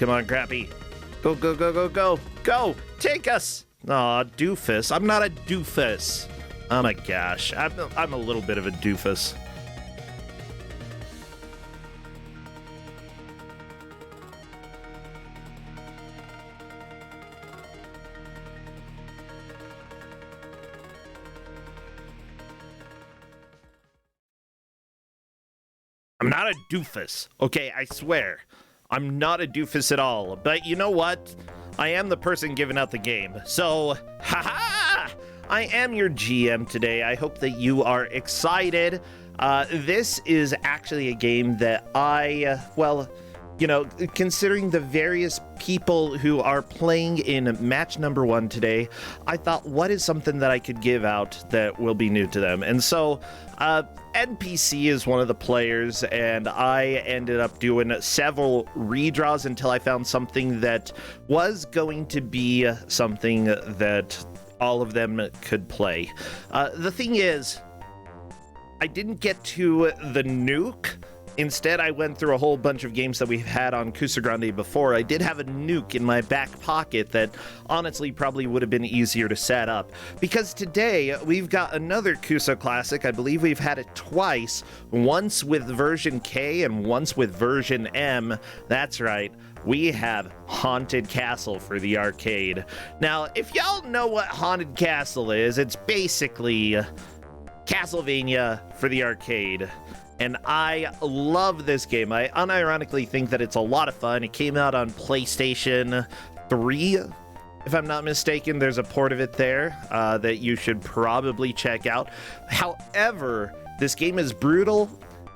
Come on, Crappy. Go, go, go, go, go. Go! Take us! Aw, doofus. I'm not a doofus. Oh my gosh. I'm a little bit of a doofus. I'm not a doofus. Okay, I swear. I'm not a doofus at all. But you know what? I am the person giving out the game. So, haha! I am your GM today. I hope that you are excited. This is actually a game that well, you know, considering the various people who are playing in match number 1 today, I thought, what is something that I could give out that will be new to them? And so, NPC is one of the players, and I ended up doing several redraws until I found something that was going to be something that all of them could play. The thing is, I didn't get to the nuke. Instead, I went through a whole bunch of games that we've had on Kusog7ande before. I did have a nuke in my back pocket that honestly probably would have been easier to set up. Because today, we've got another Kuso classic. I believe we've had it twice. Once with version K and once with version M. That's right. We have Haunted Castle for the arcade. Now, if y'all know what Haunted Castle is, it's basically Castlevania for the arcade. And I love this game. I unironically think that it's a lot of fun. It came out on PlayStation 3, if I'm not mistaken. There's a port of it there that you should probably check out. However, this game is brutal,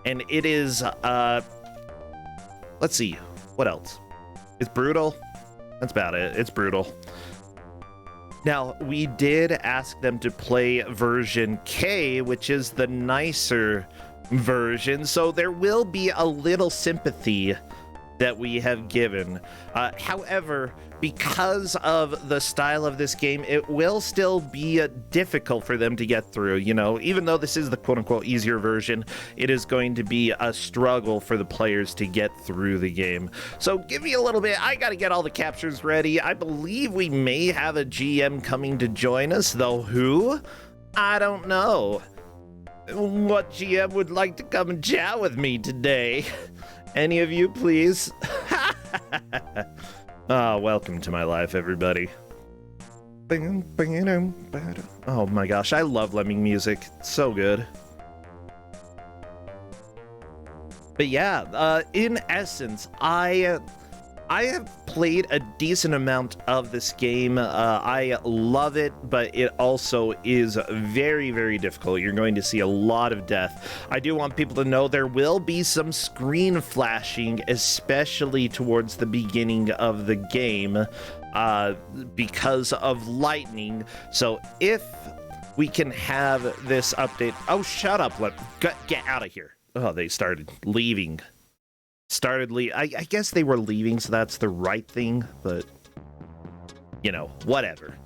and it is, let's see, what else? It's brutal. That's about it. It's brutal. Now, we did ask them to play version K, which is the nicer version, so there will be a little sympathy that we have given. However, because of the style of this game, it will still be difficult for them to get through. You know, even though this is the quote-unquote easier version, it is going to be a struggle for the players to get through the game. So give me a little bit. I gotta get all the captures ready. I believe we may have a GM coming to join us, though who? I don't know. What GM would like to come and chat with me today? Any of you, please? Welcome to my life, everybody. Oh my gosh, I love Lemming music. It's so good. But yeah, in essence, I have played a decent amount of this game. I love it, but it also is very, very difficult. You're going to see a lot of death. I do want people to know there will be some screen flashing, especially towards the beginning of the game, because of lightning. So if we can have this update... Oh, shut up. Get out of here. Oh, they started leaving. I guess they were leaving, so that's the right thing, but, you know, whatever.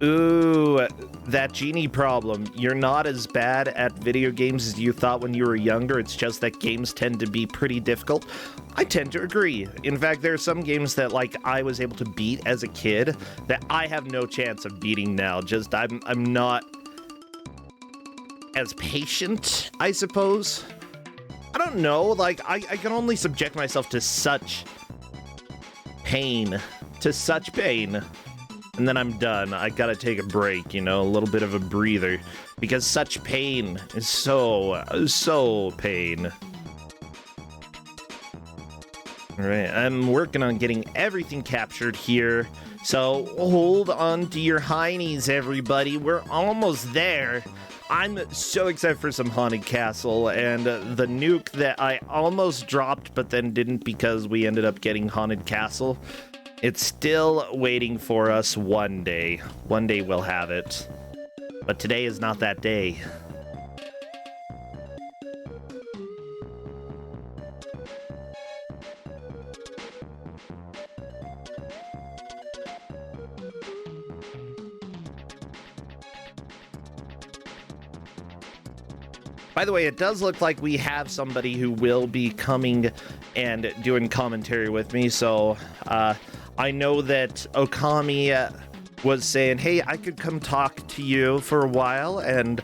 Ooh, that genie problem. You're not as bad at video games as you thought when you were younger. It's just that games tend to be pretty difficult. I tend to agree. In fact, there are some games that, like, I was able to beat as a kid that I have no chance of beating now. Just, I'm not as patient, I suppose. I don't know, like, I can only subject myself to such pain. And then I'm done. I gotta take a break, you know, a little bit of a breather. Because such pain is so pain. Alright, I'm working on getting everything captured here. So hold on to your heinies, everybody. We're almost there. I'm so excited for some Haunted Castle, and the nuke that I almost dropped but then didn't because we ended up getting Haunted Castle. It's still waiting for us one day. One day we'll have it. But today is not that day. By the way, it does look like we have somebody who will be coming and doing commentary with me. So I know that Okami was saying, hey, I could come talk to you for a while. And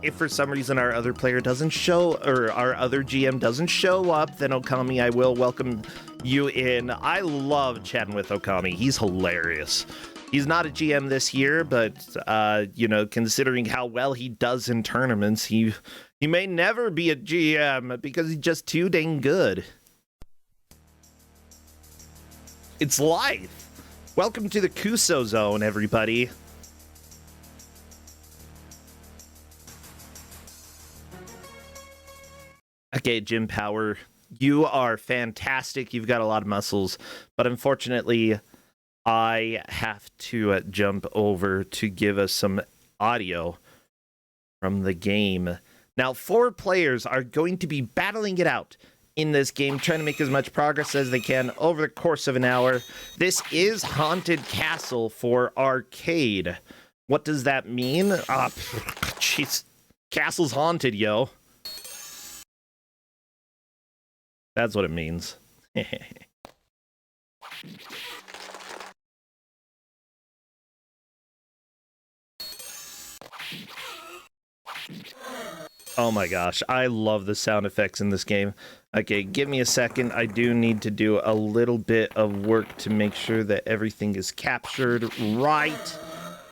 if for some reason our other player doesn't show, or our other GM doesn't show up, then Okami, I will welcome you in. I love chatting with Okami. He's hilarious. He's not a GM this year, but, you know, considering how well he does in tournaments, he may never be a GM because he's just too dang good. It's life. Welcome to the Kuso Zone, everybody. Okay, Jim Power, you are fantastic. You've got a lot of muscles, but unfortunately, I have to jump over to give us some audio from the game. Now, 4 players are going to be battling it out in this game, trying to make as much progress as they can over the course of an hour. This is Haunted Castle for arcade. What does that mean? Jeez, castle's haunted, yo. That's what it means. Oh my gosh, I love the sound effects in this game. Okay, give me a second. I do need to do a little bit of work to make sure that everything is captured right.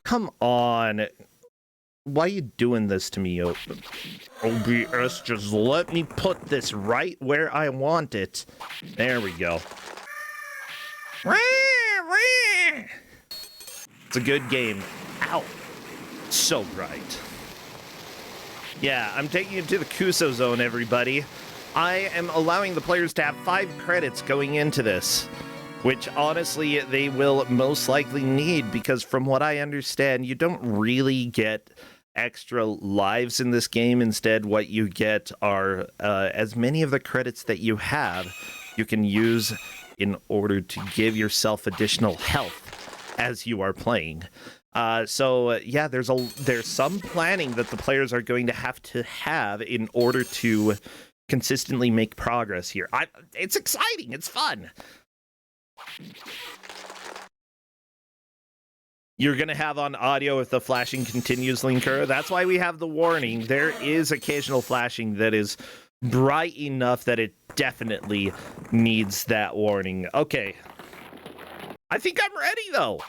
Come on. Why are you doing this to me, OBS? Just let me put this right where I want it. There we go. It's a good game. Ow. So bright. Yeah, I'm taking you to the Kuso Zone, everybody. I am allowing the players to have 5 credits going into this, which honestly they will most likely need, because from what I understand, you don't really get extra lives in this game. Instead, what you get are as many of the credits that you have you can use in order to give yourself additional health as you are playing. Yeah, there's some planning that the players are going to have in order to consistently make progress here. It's exciting. It's fun. You're going to have on audio if the flashing continues, Linker. That's why we have the warning. There is occasional flashing that is bright enough that it definitely needs that warning. Okay. I think I'm ready, though.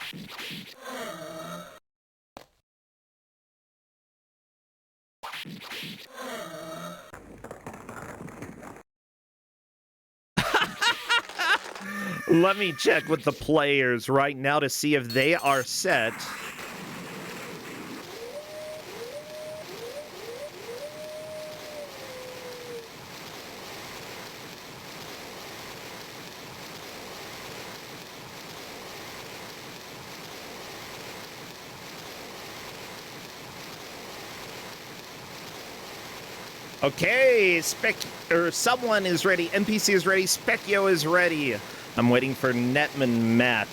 Let me check with the players right now to see if they are set. Okay, someone is ready. NPC is ready. Specchio is ready. I'm waiting for Netman Matt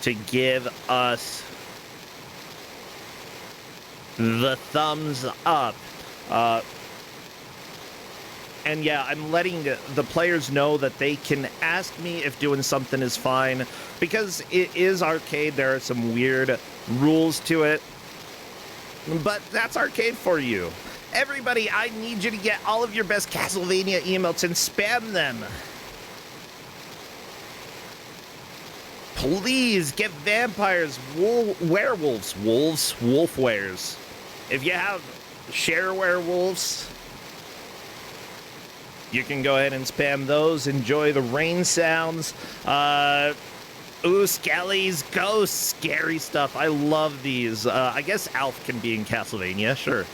to give us the thumbs up. And yeah, I'm letting the players know that they can ask me if doing something is fine, because it is arcade. There are some weird rules to it, but that's arcade for you. Everybody, I need you to get all of your best Castlevania emotes and spam them. Please get vampires, werewolves, wolf wares. If you have share werewolves, you can go ahead and spam those. Enjoy the rain sounds. Ooh, skellies, ghosts, scary stuff. I love these. I guess Alf can be in Castlevania, sure.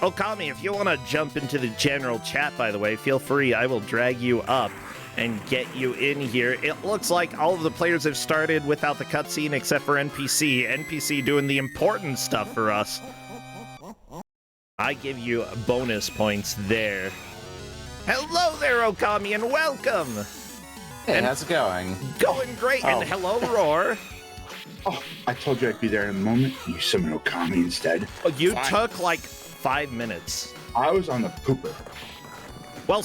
Okami, if you want to jump into the general chat, by the way, feel free. I will drag you up and get you in here. It looks like all of the players have started without the cutscene except for NPC. NPC doing the important stuff for us. I give you bonus points there. Hello there, Okami, and welcome! Hey, how's it going? Going great, and hello, Roar. Oh, I told you I'd be there in a moment. You summon Okami instead. You took like 5 minutes. I was on the pooper. Well,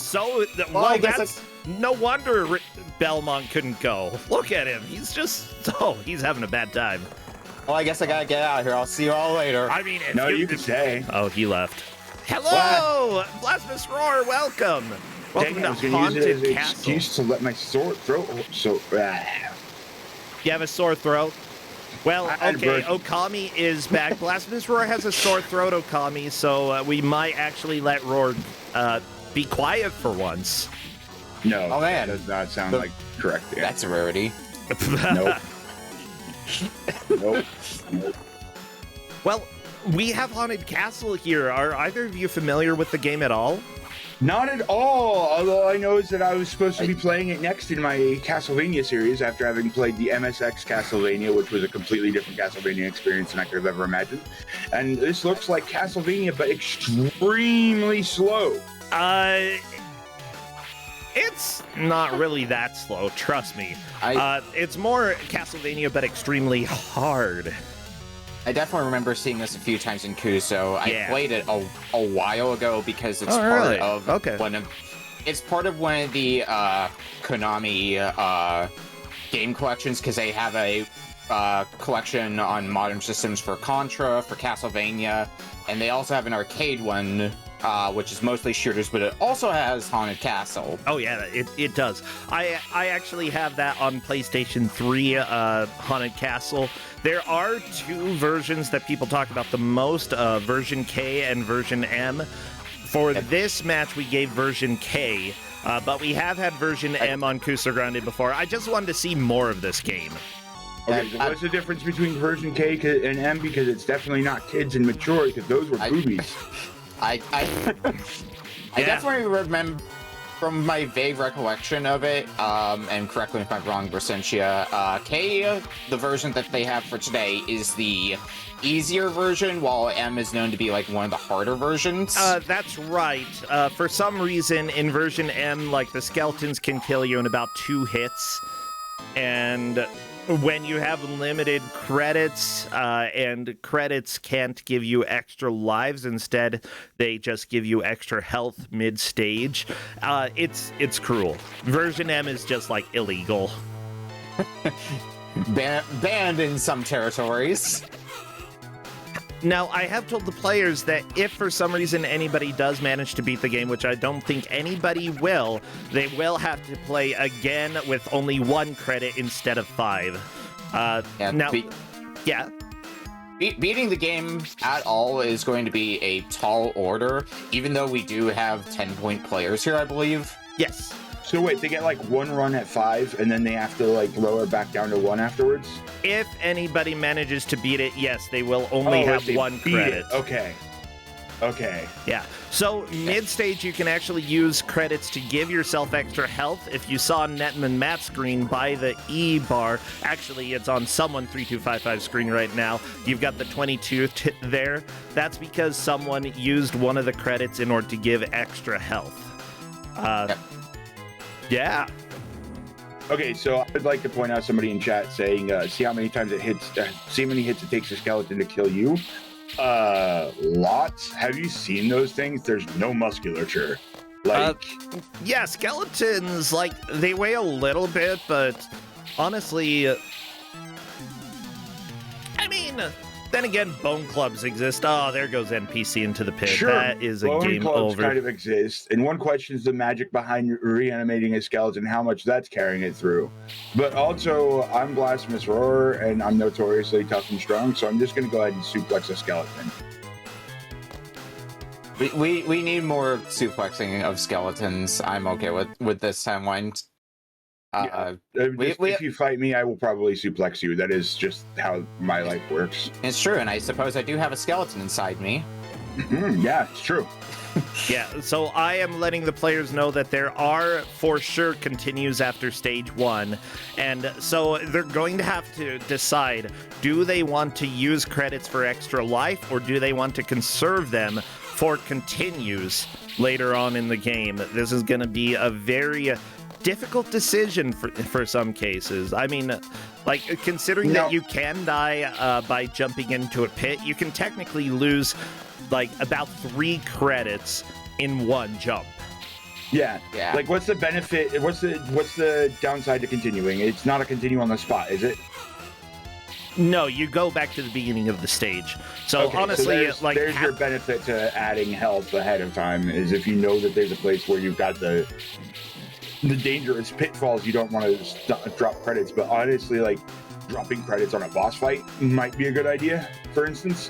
that's no wonder Belmont couldn't go. Look at him. He's he's having a bad time. Well, I guess I gotta get out of here. I'll see you all later. I mean, You can stay. Oh, he left. Hello, Blasphemous Roar. Welcome. Welcome to Haunted Castle. Excuse to let my sore throat. You have a sore throat? Well, okay, Okami is back. Blasphemous Roar has a sore throat, Okami, so we might actually let Roar be quiet for once. No, oh, man. that does not sound like correct. Yeah. That's a rarity. Nope. Nope. Well, we have Haunted Castle here. Are either of you familiar with the game at all? Not at all. Although I know is that I was supposed to be playing it next in my Castlevania series after having played the MSX Castlevania, which was a completely different Castlevania experience than I could have ever imagined. And this looks like Castlevania, but extremely slow. It's not really that slow, trust me. It's more Castlevania, but extremely hard. I definitely remember seeing this a few times in Kuso. I played it a while ago because it's it's part of one of the Konami game collections, because they have a collection on modern systems for Contra, for Castlevania, and they also have an arcade one, which is mostly shooters, but it also has Haunted Castle. Oh yeah, it does. I actually have that on PlayStation 3, Haunted Castle. There are two versions that people talk about the most, version K and version M. For this match, we gave version K, but we have had version M on Kusog7ande before. I just wanted to see more of this game. Okay, so what's the difference between version K and M? Because it's definitely not kids and mature, because those were boobies. I definitely remember, from my vague recollection of it, and correct me if I'm wrong, Brasentia, K, the version that they have for today, is the easier version, while M is known to be like one of the harder versions. That's right. For some reason, in version M, like, the skeletons can kill you in about 2 hits, and when you have limited credits, and credits can't give you extra lives, instead they just give you extra health mid-stage, it's cruel. Version M is just, like, illegal. Banned in some territories. Now, I have told the players that if for some reason anybody does manage to beat the game, which I don't think anybody will, they will have to play again with only 1 credit instead of 5. Beating the game at all is going to be a tall order, even though we do have 10-point players here, I believe. Yes. So wait, they get like 1 run at 5, and then they have to like lower back down to 1 afterwards? If anybody manages to beat it, yes, they will only have 1 credit. Okay. Yeah. So mid-stage, you can actually use credits to give yourself extra health. If you saw Netem and Matt's screen by the E bar, actually it's on someone 3255 screen right now. You've got the 22 there. That's because someone used one of the credits in order to give extra health. Yeah. Okay, so I would like to point out somebody in chat saying, see how many times it hits, see how many hits it takes a skeleton to kill you. Lots. Have you seen those things? There's no musculature. Like, yeah, skeletons, like, they weigh a little bit, but honestly, I mean, then again, bone clubs exist. Oh, there goes NPC into the pit. Sure, that is a game clubs over. Kind of exist, and one question is the magic behind reanimating a skeleton, how much that's carrying it through. But also, I'm Blasphemous Roar, and I'm notoriously tough and strong, so I'm just going to go ahead and suplex a skeleton. We need more suplexing of skeletons. I'm okay with this timeline. If you fight me, I will probably suplex you. That is just how my life works. It's true, and I suppose I do have a skeleton inside me. Yeah, it's true. Yeah, so I am letting the players know that there are for sure continues after stage 1, and so they're going to have to decide, do they want to use credits for extra life, or do they want to conserve them for continues later on in the game? This is going to be a very difficult decision for some cases. I mean, like, considering that you can die by jumping into a pit, you can technically lose like about 3 credits in one jump. Yeah. Yeah. Like, what's the benefit? What's the downside to continuing? It's not a continue on the spot, is it? No, you go back to the beginning of the stage. So Okay, honestly, so there's your benefit to adding health ahead of time, is if you know that there's a place where you've got the dangerous pitfalls, you don't want to drop credits. But honestly, like, dropping credits on a boss fight might be a good idea, for instance.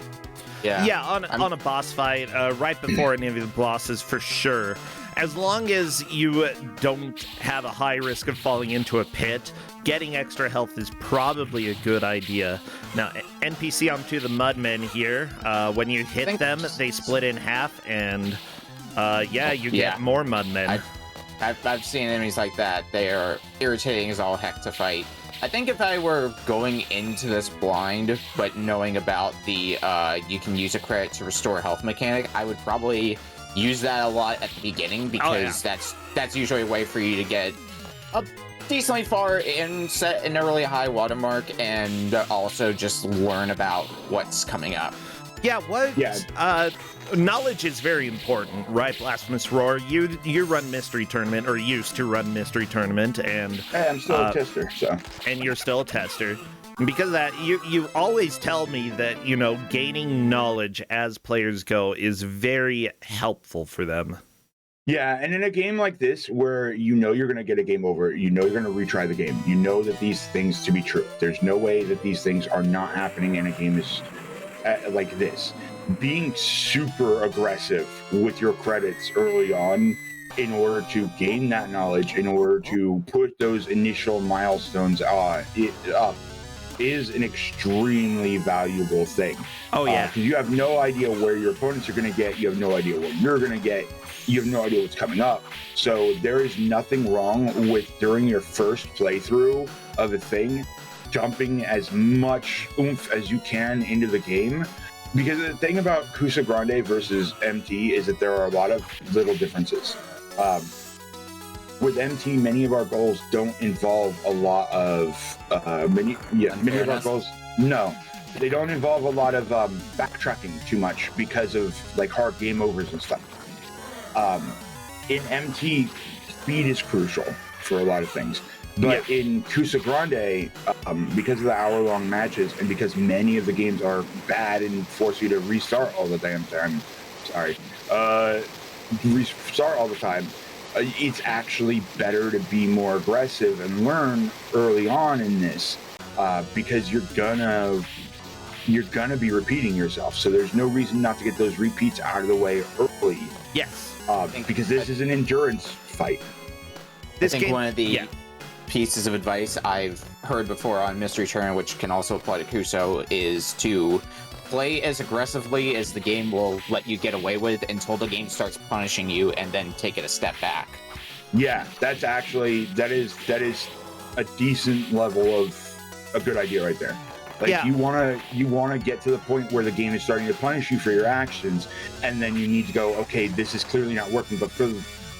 Yeah, on a boss fight, right before any of the bosses, for sure. As long as you don't have a high risk of falling into a pit, getting extra health is probably a good idea. Now, NPC onto the Mudmen here, when you hit them, they split in half, and you get more Mudmen. I've seen enemies like that. They are irritating as all heck to fight. I think if I were going into this blind, but knowing about the you can use a credit to restore health mechanic, I would probably use that a lot at the beginning, because that's usually a way for you to get up decently far and set an early high watermark, and also just learn about what's coming up. Knowledge is very important, right, Blasphemous Roar? You run Mystery Tournament, or used to run Mystery Tournament, and Hey, I'm still a tester, so. And you're still a tester. And because of that, you always tell me that, gaining knowledge as players go is very helpful for them. Yeah, and in a game like this, where you're going to get a game over, you're going to retry the game, you know that these things to be true. There's no way that these things are not happening in a game like this. Being super aggressive with your credits early on in order to gain that knowledge, in order to put those initial milestones up, is an extremely valuable thing. Oh, yeah. Because you have no idea where your opponents are going to get, you have no idea what you're going to get, you have no idea what's coming up. So there is nothing wrong with, during your first playthrough of a thing, dumping as much oomph as you can into the game. Because the thing about Kusog7ande versus MT is that there are a lot of little differences. With MT, many of our goals don't involve a lot of many of our goals. No, they don't involve a lot of backtracking too much because of like hard game overs and stuff. In MT, speed is crucial for a lot of things. But in Kusog7ande, because of the hour-long matches, and because many of the games are bad and force you to restart all the damn time, restart all the time, it's actually better to be more aggressive and learn early on in this, because you're gonna be repeating yourself. So there's no reason not to get those repeats out of the way early. Yes. Because this is an endurance fight. I think one of the pieces of advice I've heard before on Mystery Tournament, which can also apply to Kuso, is to play as aggressively as the game will let you get away with until the game starts punishing you, and then take it a step back. Yeah, that is a decent level of a good idea right there. Like, you wanna get to the point where the game is starting to punish you for your actions, and then you need to go, okay, this is clearly not working. But for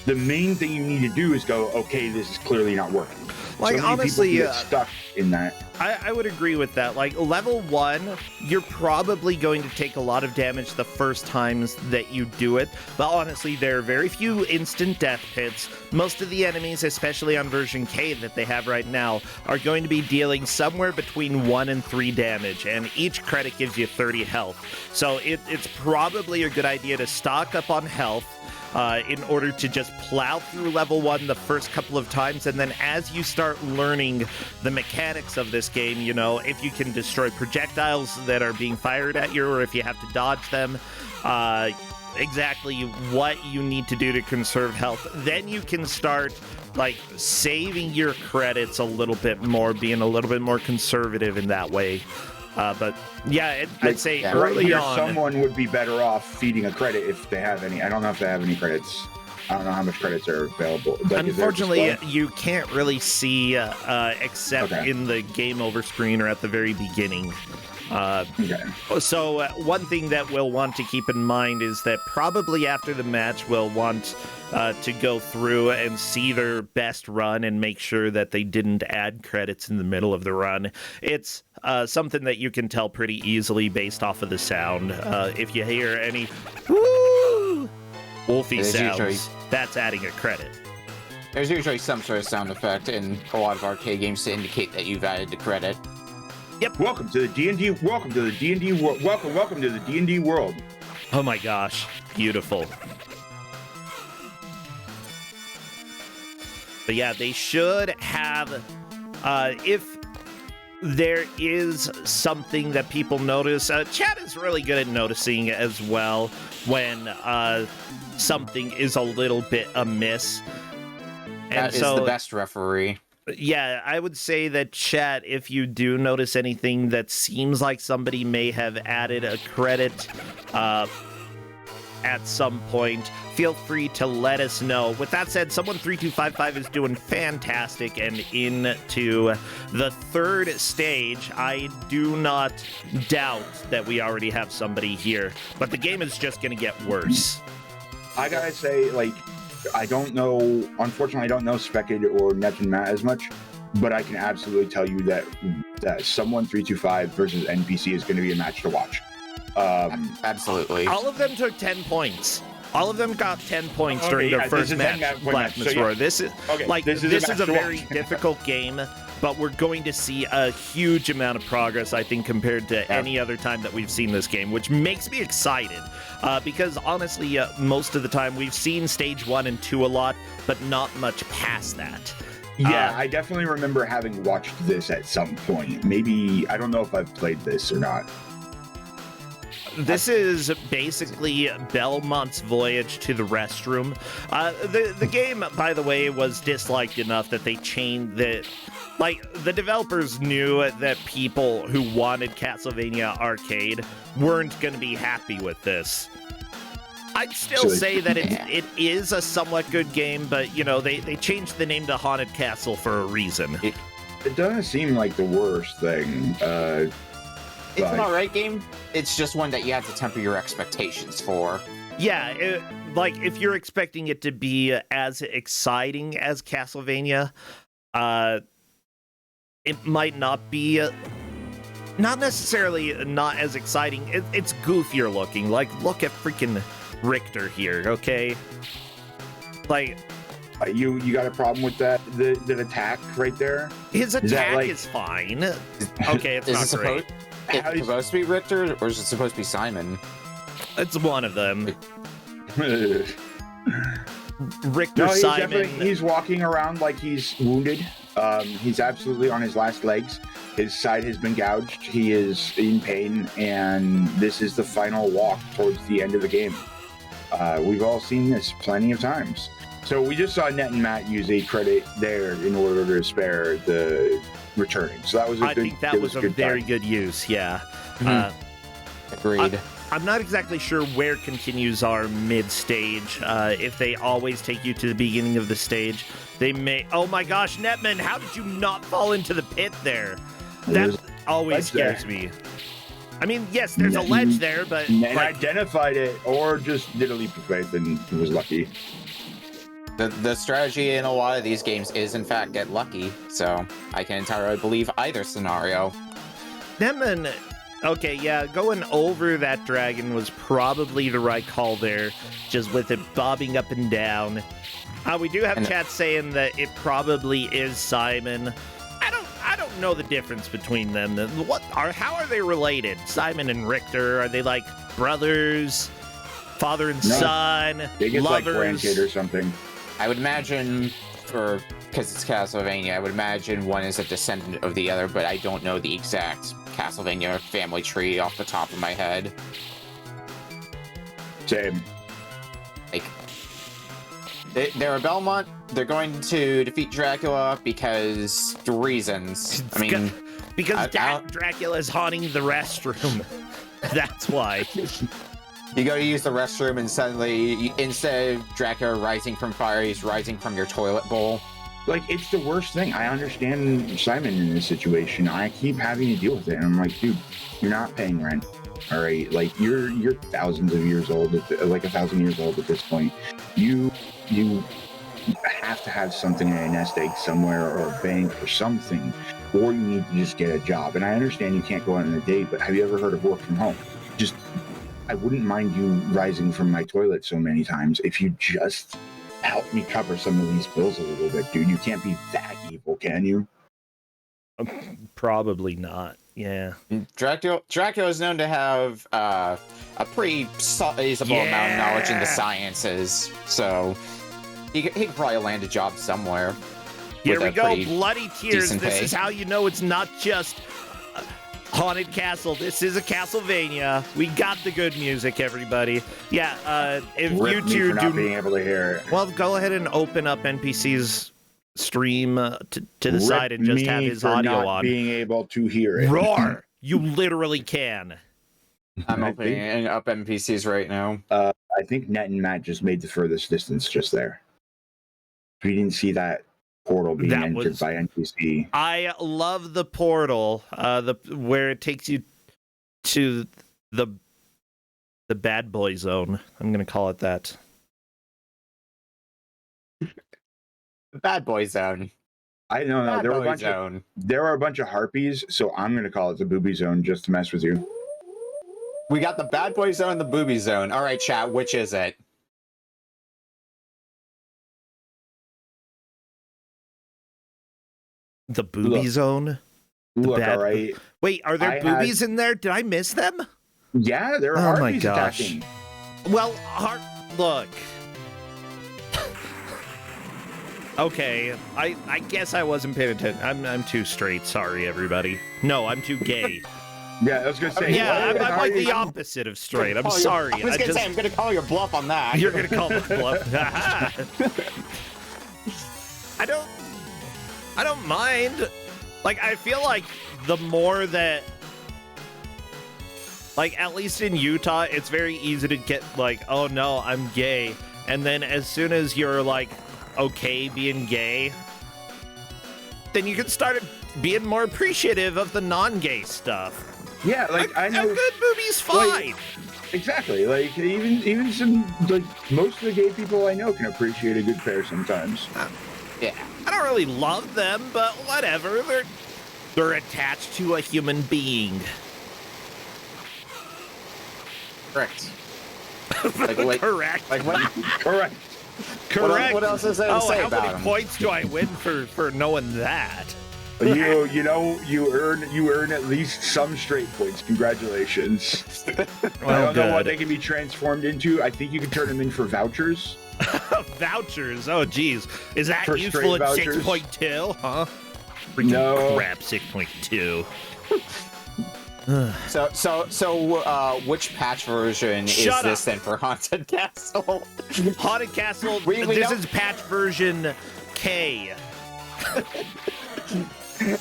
the main thing you need to do is go, okay, this is clearly not working. Like, so many honestly, people get stuck in that. I would agree with that. Like, level 1, you're probably going to take a lot of damage the first times that you do it, but honestly, there are very few instant death pits. Most of the enemies, especially on version K that they have right now, are going to be dealing somewhere between 1 and 3 damage, and each credit gives you 30 health. So it's probably a good idea to stock up on health, in order to just plow through level 1 the first couple of times, and then as you start learning the mechanics of this game, if you can destroy projectiles that are being fired at you, or if you have to dodge them, exactly what you need to do to conserve health, then you can start like saving your credits a little bit more, being a little bit more conservative in that way. But yeah, I'd say early on, someone would be better off feeding a credit if they have any. I don't know if they have any credits. I don't know how much credits are available. Like, unfortunately, you can't really see except in the game over screen or at the very beginning. Okay. So one thing that we'll want to keep in mind is that probably after the match we'll want to go through and see their best run and make sure that they didn't add credits in the middle of the run. It's something that you can tell pretty easily based off of the sound. If you hear any woo wolfy sounds, that's adding a credit. There's usually some sort of sound effect in a lot of arcade games to indicate that you've added the credit. Yep. Welcome to the D&D. Welcome to the D&D world. Welcome to the D&D world. Oh my gosh, beautiful. But yeah, they should have, if there is something that people notice, chat is really good at noticing as well when something is a little bit amiss. That is the best referee. Yeah, I would say that chat, if you do notice anything that seems like somebody may have added a credit at some point, feel free to let us know. With that said, Someone3255 is doing fantastic and into the third stage. I do not doubt that we already have somebody here, but the game is just going to get worse. I gotta say, like, I don't know, unfortunately, I don't know Specid or Net and Matt as much, but I can absolutely tell you that Someone325 versus NPC is going to be a match to watch. Absolutely. All of them took 10 points. All of them got 10 points during their first match. Blackness Roar. This is this is a very difficult game, but we're going to see a huge amount of progress, I think, compared to any other time that we've seen this game, which makes me excited. Because honestly, most of the time we've seen stage 1 and 2 a lot, but not much past that. Yeah, I definitely remember having watched this at some point. Maybe, I don't know if I've played this or not. This is basically Belmont's voyage to the restroom. The game, by the way, was disliked enough that they changed the... Like, the developers knew that people who wanted Castlevania Arcade weren't going to be happy with this. I'd still say that it is a somewhat good game, but, you know, they changed the name to Haunted Castle for a reason. It doesn't seem like the worst thing. It's an alright game. It's just one that you have to temper your expectations for. Yeah, like, if you're expecting it to be as exciting as Castlevania, it might not be, not necessarily not as exciting. It's goofier looking. Like, look at freaking Richter here, okay? Like, you got a problem with that? The attack right there? His attack is fine. Okay, it's not great. Is it supposed to be Richter, or is it supposed to be Simon? It's one of them. Richter, no, Simon. He's walking around like he's wounded. He's absolutely on his last legs. His side has been gouged. He is in pain, and this is the final walk towards the end of the game. We've all seen this plenty of times. So we just saw Net and Matt use a credit there in order to spare the returning. So that was I think that was a very good use, yeah. Mm-hmm. Agreed. I'm not exactly sure where continues are mid-stage. If they always take you to the beginning of the stage, they may... Oh my gosh, Netman, how did you not fall into the pit there? That always scares me. I mean, yes, there's a ledge there, but... And identified it, or just did a leap of faith and was lucky. The strategy in a lot of these games is, in fact, get lucky, so I can entirely believe either scenario. Netman... Okay, yeah, going over that dragon was probably the right call there, just with it bobbing up and down. We do have chat saying that it probably is Simon. I don't know the difference between them. How are they related? Simon and Richter, are they like brothers, father and son, they get lovers? Like grandkid or something. I would imagine, because it's Castlevania, I would imagine one is a descendant of the other, but I don't know the exact Castlevania family tree off the top of my head. Same. Like, they're a Belmont. They're going to defeat Dracula because reasons. I mean, because Dracula is haunting the restroom. That's why. You go to use the restroom and suddenly, instead of Dracula rising from fire, he's rising from your toilet bowl. Like, it's the worst thing. I understand Simon in this situation. I keep having to deal with it, and I'm like, dude, you're not paying rent. All right, like you're thousands of years old, like 1,000 years old at this point. You have to have something in a nest egg somewhere, or a bank or something, or you need to just get a job. And I understand you can't go out on a date, but have you ever heard of work from home? Just, I wouldn't mind you rising from my toilet so many times if you just help me cover some of these bills a little bit, dude. You can't be that evil, can you? Probably not. Yeah. Dracula is known to have a pretty sizable amount of knowledge in the sciences, so he could probably land a job somewhere. Here we go, bloody tears. This is how you know it's not just a haunted castle. This is a Castlevania. We got the good music, everybody. Yeah, if Rip you two for not being able to hear it. well, go ahead and open up NPC's stream to the side and just have his audio on. Being able to hear it. Roar! You literally can. I'm opening up NPCs right now. I think Net and Matt just made the furthest distance just there. We didn't see that portal being entered by NPC. I love the portal, where it takes you to the bad boy zone. I'm gonna call it that. The bad boy zone. I don't know. There were a bunch of harpies, so I'm gonna call it the booby zone just to mess with you. We got the bad boy zone and the booby zone. All right, chat, which is it? The booby zone? Look, all right. Wait, are there boobies in there? Did I miss them? Yeah, there are harpies attacking. Well, look. Okay, I guess I wasn't paying attention. I'm too straight. Sorry, everybody. No, I'm too gay. Yeah, I was gonna say. Yeah, I'm like the opposite of straight. I'm sorry. I was gonna say I'm gonna call your bluff on that. You're gonna call my bluff. I don't mind. Like, I feel like the more that, like, at least in Utah, it's very easy to get like, oh no, I'm gay, and then as soon as you're like okay being gay, then you can start being more appreciative of the non-gay stuff. Yeah, like I know a good movie's fine. Like, exactly. Like even some, like, most of the gay people I know can appreciate a good pair sometimes. Yeah. I don't really love them, but whatever. They're attached to a human being. Correct. Correct. Like what? Correct. Correct. What else is there to say about how many points do I win for knowing that? You know, you earn at least some straight points. Congratulations. I don't know what they can be transformed into. I think you can turn them in for vouchers. Vouchers? Oh, geez. Is that for useful at vouchers? 6.2? Huh? Freaking no. Crap, 6.2ve. So, which patch version is this then for Haunted Castle? Haunted Castle, this is patch version K.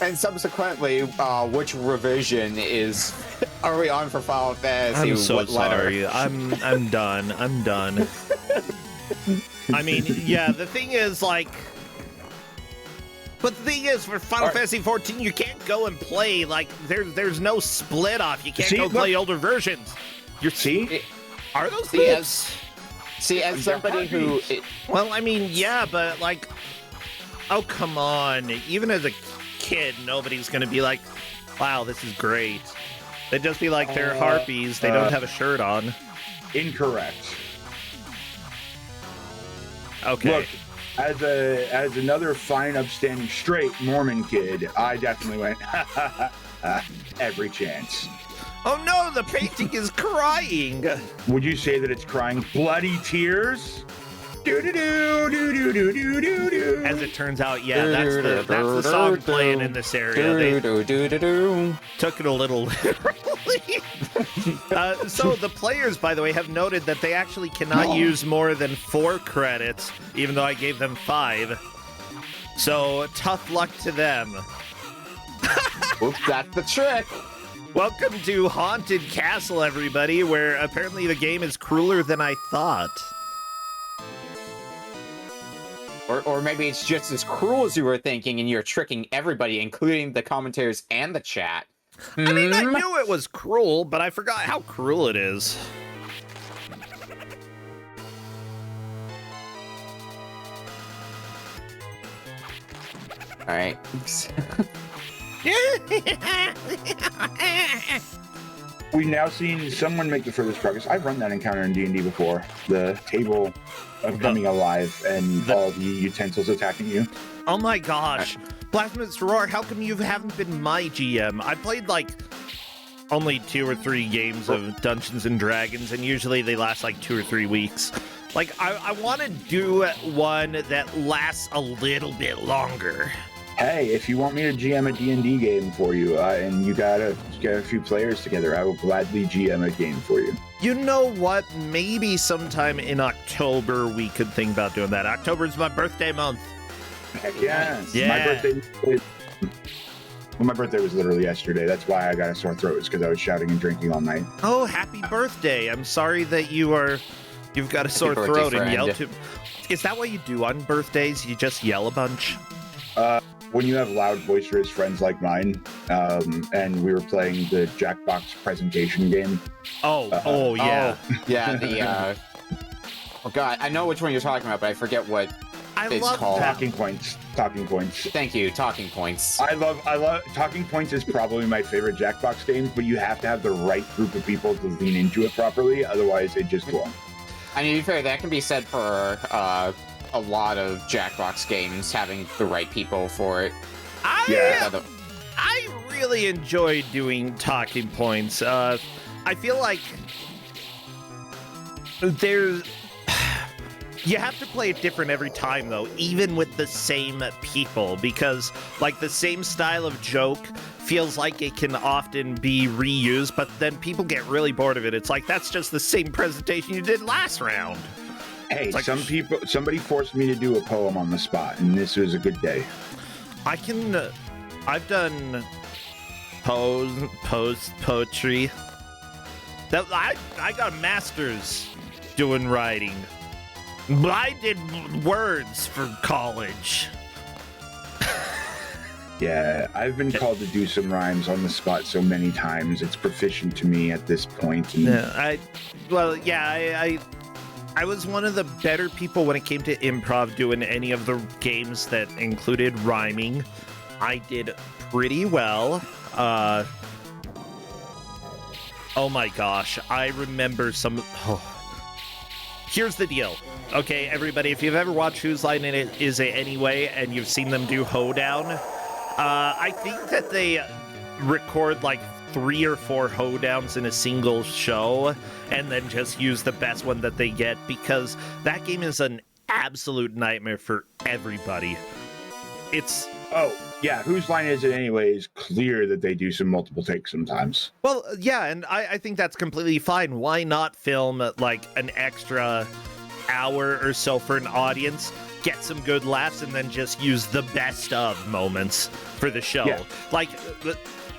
And subsequently, which revision are we on for Final Fantasy? I'm so sorry. I'm done. I'm done. I mean, yeah, the thing is, like... But the thing is, for Final Fantasy 14, you can't go and play, like, there's no split off. You can't go play older versions. Are those things? As somebody who... Well, I mean, yeah, but, like... Oh, come on. Even as a kid, nobody's going to be like, wow, this is great. They'd just be like, they're harpies. They don't have a shirt on. Incorrect. Okay. Look, as another fine, upstanding, straight Mormon kid, I definitely went, every chance. Oh no, the painting is crying. Would you say that it's crying bloody tears? Do-do-do-do-do-do-do-do. As it turns out, yeah, that's the song playing in this area. They took it a little literally. So the players, by the way, have noted that they actually cannot use more than 4 credits, even though I gave them 5. So tough luck to them. Oops, that's the trick. Welcome to Haunted Castle, everybody, where apparently the game is crueler than I thought. Or maybe it's just as cruel as you were thinking, and you're tricking everybody, including the commentators and the chat. I mean, I knew it was cruel, but I forgot how cruel it is. All right. We've now seen someone make the furthest progress. I've run that encounter in D&D before. The table of coming alive and all the utensils attacking you. Oh my gosh. Blasphemous Roar, how come you haven't been my GM? I played like only 2 or 3 games of Dungeons and Dragons, and usually they last like 2 or 3 weeks. Like, I want to do one that lasts a little bit longer. Hey, if you want me to GM a D&D game for you, and you got a few players together, I will gladly GM a game for you. You know what? Maybe sometime in October we could think about doing that. October is my birthday month. Heck yeah. Yeah. My birthday was literally yesterday. That's why I got a sore throat. It's because I was shouting and drinking all night. Oh, happy birthday. I'm sorry that you've got a sore throat and yell too. Is that what you do on birthdays? You just yell a bunch? When you have loud, boisterous friends like mine, and we were playing the Jackbox presentation game. Yeah. Yeah, oh god, I know which one you're talking about, but I forget what it's called. Talking Points. Thank you, Talking Points. I love Talking Points is probably my favorite Jackbox game, but you have to have the right group of people to lean into it properly, otherwise it just won't. I mean, to be fair, that can be said for a lot of Jackbox games, having the right people for it. I really enjoy doing Talking Points. I feel like you have to play it different every time, though, even with the same people, because, like, the same style of joke feels like it can often be reused, but then people get really bored of it. It's like, that's just the same presentation you did last round. Hey, like, somebody forced me to do a poem on the spot, and this was a good day. I've done poetry. I got a master's doing writing. I did words for college. Yeah, I've been called to do some rhymes on the spot so many times. It's proficient to me at this point. And I was one of the better people when it came to improv doing any of the games that included rhyming. I did pretty well. Oh my gosh, I remember some... Here's the deal. Okay, everybody, if you've ever watched Whose Line Is It Anyway and you've seen them do Hoedown, I think that they record like 3 or 4 hoedowns in a single show and then just use the best one that they get, because that game is an absolute nightmare for everybody. Whose line is it anyway? Is clear that they do some multiple takes sometimes. Well, yeah, and I think that's completely fine. Why not film like an extra hour or so for an audience, get some good laughs, and then just use the best of moments for the show? Yeah. Like,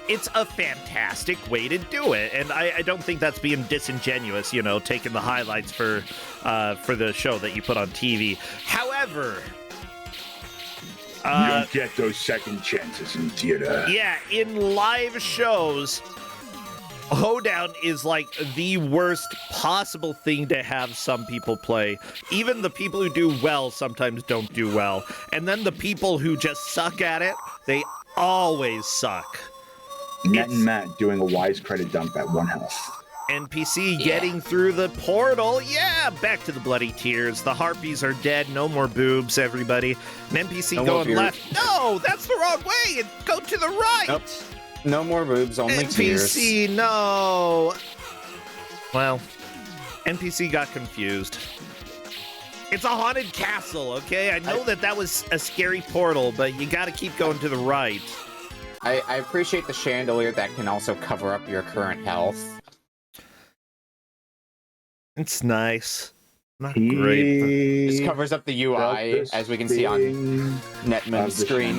it's a fantastic way to do it, and I don't think that's being disingenuous, you know, taking the highlights for the show that you put on TV. However... you don't get those second chances in theater. Yeah, in live shows, Hoedown is like the worst possible thing to have some people play. Even the people who do well sometimes don't do well. And then the people who just suck at it, they always suck. And Matt doing a wise credit dump at 1 health. NPC getting through the portal. Yeah, back to the bloody tears. The harpies are dead. No more boobs, everybody. An NPC going left. No, that's the wrong way. Go to the right. Nope. No more boobs, only tears. NPC, no. Well, NPC got confused. It's a haunted castle, okay? I know that was a scary portal, but you got to keep going to the right. I appreciate the chandelier that can also cover up your current health. It's nice. Not great. Just covers up the UI, as we can see on Netman's screen.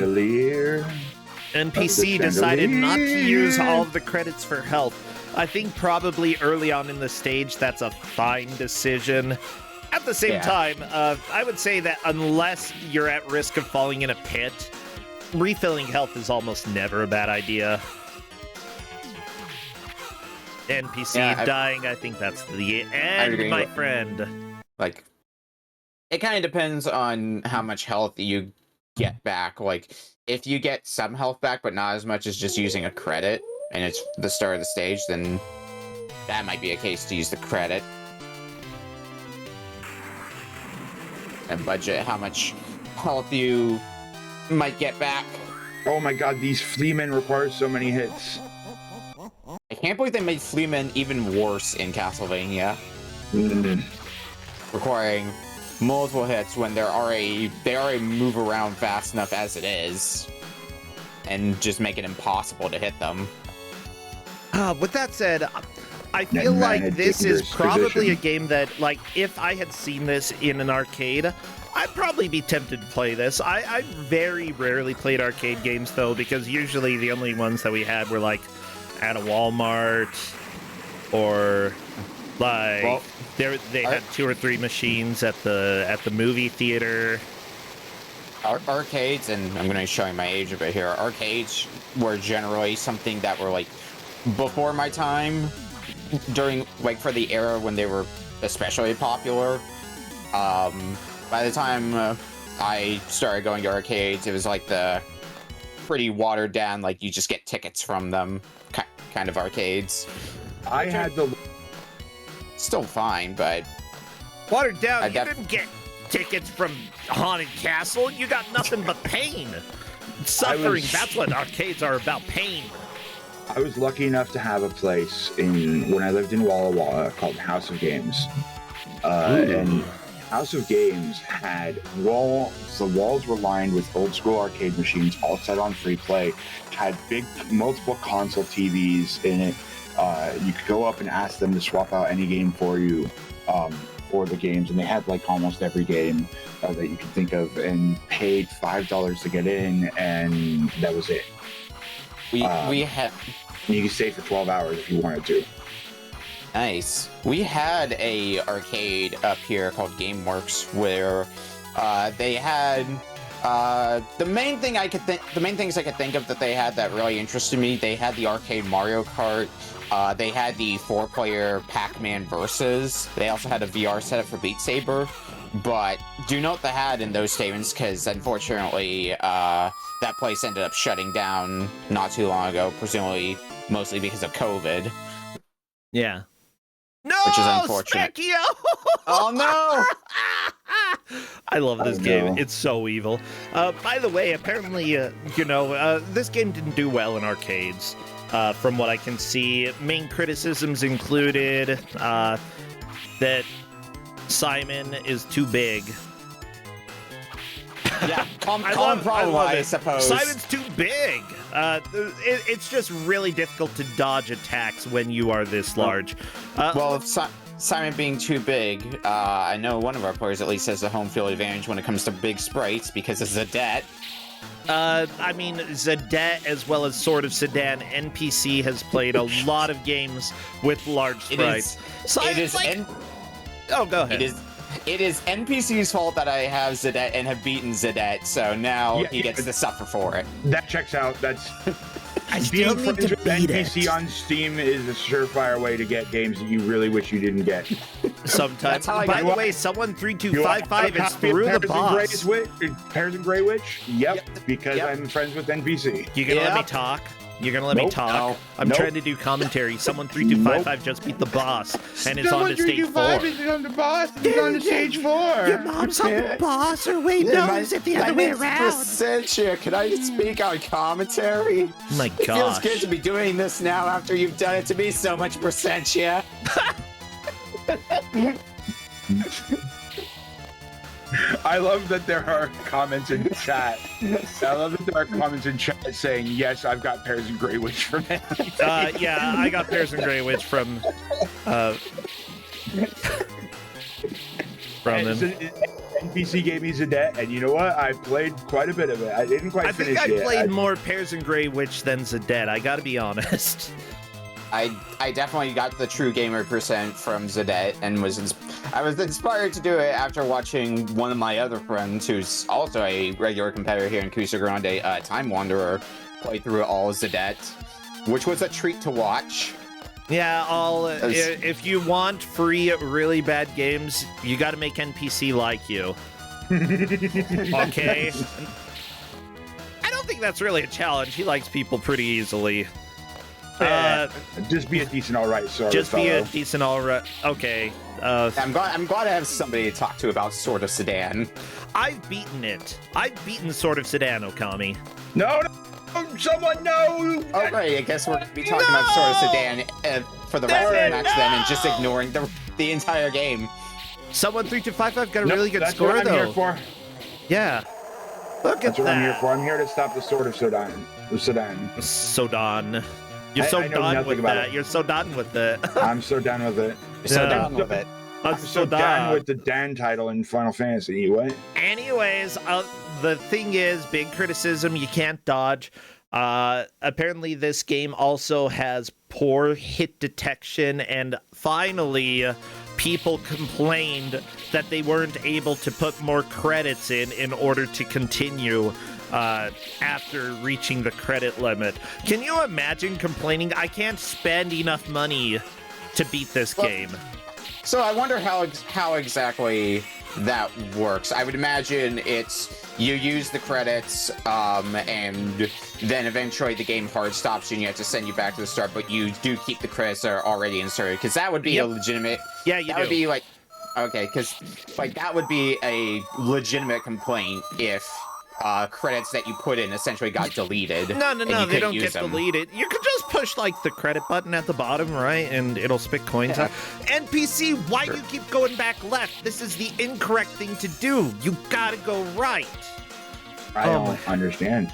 NPC decided not to use all of the credits for health. I think probably early on in the stage, that's a fine decision. At the same Yeah. time, I would say that unless you're at risk of falling in a pit, refilling health is almost never a bad idea. NPC dying, I think that's the end, my friend. Like, it kind of depends on how much health you get back. Like, if you get some health back, but not as much as just using a credit, and it's the start of the stage, then that might be a case to use the credit. And budget how much health you might get back. Oh my god, these Fleamen require so many hits. I can't believe they made Fleamen even worse in Castlevania. Requiring multiple hits when they already move around fast enough as it is. And just make it impossible to hit them. With that said, I feel like this is probably a game that, like, if I had seen this in an arcade, I'd probably be tempted to play this. I very rarely played arcade games, though, because usually the only ones that we had were, like, at a Walmart, or, like, they had 2 or 3 machines at the movie theater. Arcades, and I'm going to show you my age a bit here, arcades were generally something that were, like, before my time, during, like, for the era when they were especially popular. By the time I started going to arcades, it was like the pretty watered down, like, you just get tickets from them kind of arcades. I had the... Still fine, but... Watered down, you didn't get tickets from Haunted Castle, you got nothing but pain. Suffering, that's what arcades are about, pain. I was lucky enough to have a place when I lived in Walla Walla called House of Games. And House of Games had walls. The walls were lined with old school arcade machines, all set on free play. Had big, multiple console TVs in it. You could go up and ask them to swap out any game for you for the games, and they had like almost every game that you could think of, and paid $5 to get in, and that was it. We had. You could stay for 12 hours if you wanted to. Nice. We had a arcade up here called GameWorks where they had the main things I could think of that they had that really interested me. They had the arcade Mario Kart. They had the 4-player Pac-Man Versus. They also had a VR setup for Beat Saber. But do note the had in those statements, because unfortunately that place ended up shutting down not too long ago, presumably mostly because of COVID. Yeah. No, which is unfortunate. Specchio! Oh no! I love this game. It's so evil. By the way, apparently, this game didn't do well in arcades. From what I can see, main criticisms included that Simon is too big. Yeah, common problem, I suppose. Simon's too big. It's just really difficult to dodge attacks when you are this large. Well, if Simon being too big, I know one of our players at least has the home field advantage when it comes to big sprites because of Zadette. I mean, Zadette, as well as Sword of Sedan, NPC has played a lot of games with large sprites. Oh, go ahead. It is NPC's fault that I have Zadette and have beaten Zadette, so now he gets to suffer for it. That checks out. That's I still need to beat NPC it. on Steam is a surefire way to get games that you really wish you didn't get. Sometimes. By the way, someone 3255 is through the boss. Pairs and Grey Witch? Yep, because I'm friends with NPC. You gonna let me talk? You're gonna let me talk? No. I'm trying to do commentary. Someone 3255 just beat the boss and is on to stage 4. Is on the boss. He's on to stage 4. Your mom's on the boss, or wait, no, is it the other way around? Can I speak on commentary? Oh my gosh. It feels good to be doing this now after you've done it to me so much, Percentia. I love that there are comments in chat. I love that there are comments in chat saying, yes, I've got Pairs and Grey Witch from it. Yeah, I got Pairs and Grey Witch from them. NPC gave me Zadette, and you know what? I played quite a bit of it. I didn't quite finish it. I think I played more Pairs and Grey Witch than Zadette, I gotta be honest. I definitely got the true gamer percent from Zadette and I was inspired to do it after watching one of my other friends, who's also a regular competitor here in Kusog7ande, Time Wanderer, play through all Zadette, which was a treat to watch. Yeah, if you want free, really bad games, you got to make NPC like you. Okay? I don't think that's really a challenge. He likes people pretty easily. Just be a decent, alright sort of Just fellow. be a decent, alright. Okay. I'm glad to have somebody to talk to about Sword of Sedan. I've beaten it. I've beaten Sword of Sedan, Okami. No! Someone no! Oh, great. I guess we're going to be talking about Sword of Sedan for the rest of the match then, and just ignoring the entire game. Someone 3255 got a Nope, really good that's score, what I'm though. here for. Yeah. Look That's at what I'm here that. for. I'm here to stop the Sword of Sedan. So done. You're I so know done nothing with about that. it. You're so done with it. I'm so done with it. So Yeah. down with it. I'm I'm so done with the Dan title in Final Fantasy. What? Anyways, the thing is, big criticism you can't dodge. Apparently, this game also has poor hit detection, and finally, people complained that they weren't able to put more credits in order to continue after reaching the credit limit. Can you imagine complaining, I can't spend enough money to beat this game? So I wonder how exactly that works. I would imagine it's you use the credits, and then eventually the game hard stops and you have to send you back to the start, but you do keep the credits that are already inserted, because that would be a legitimate... Yeah, you that do. would be like... Okay, because like that would be a legitimate complaint if credits that you put in essentially got deleted. No, they don't get them. deleted. You can just push, like, the credit button at the bottom, right? And it'll spit coins out. NPC, why do you keep going back left? This is the incorrect thing to do. You gotta go right. I don't understand.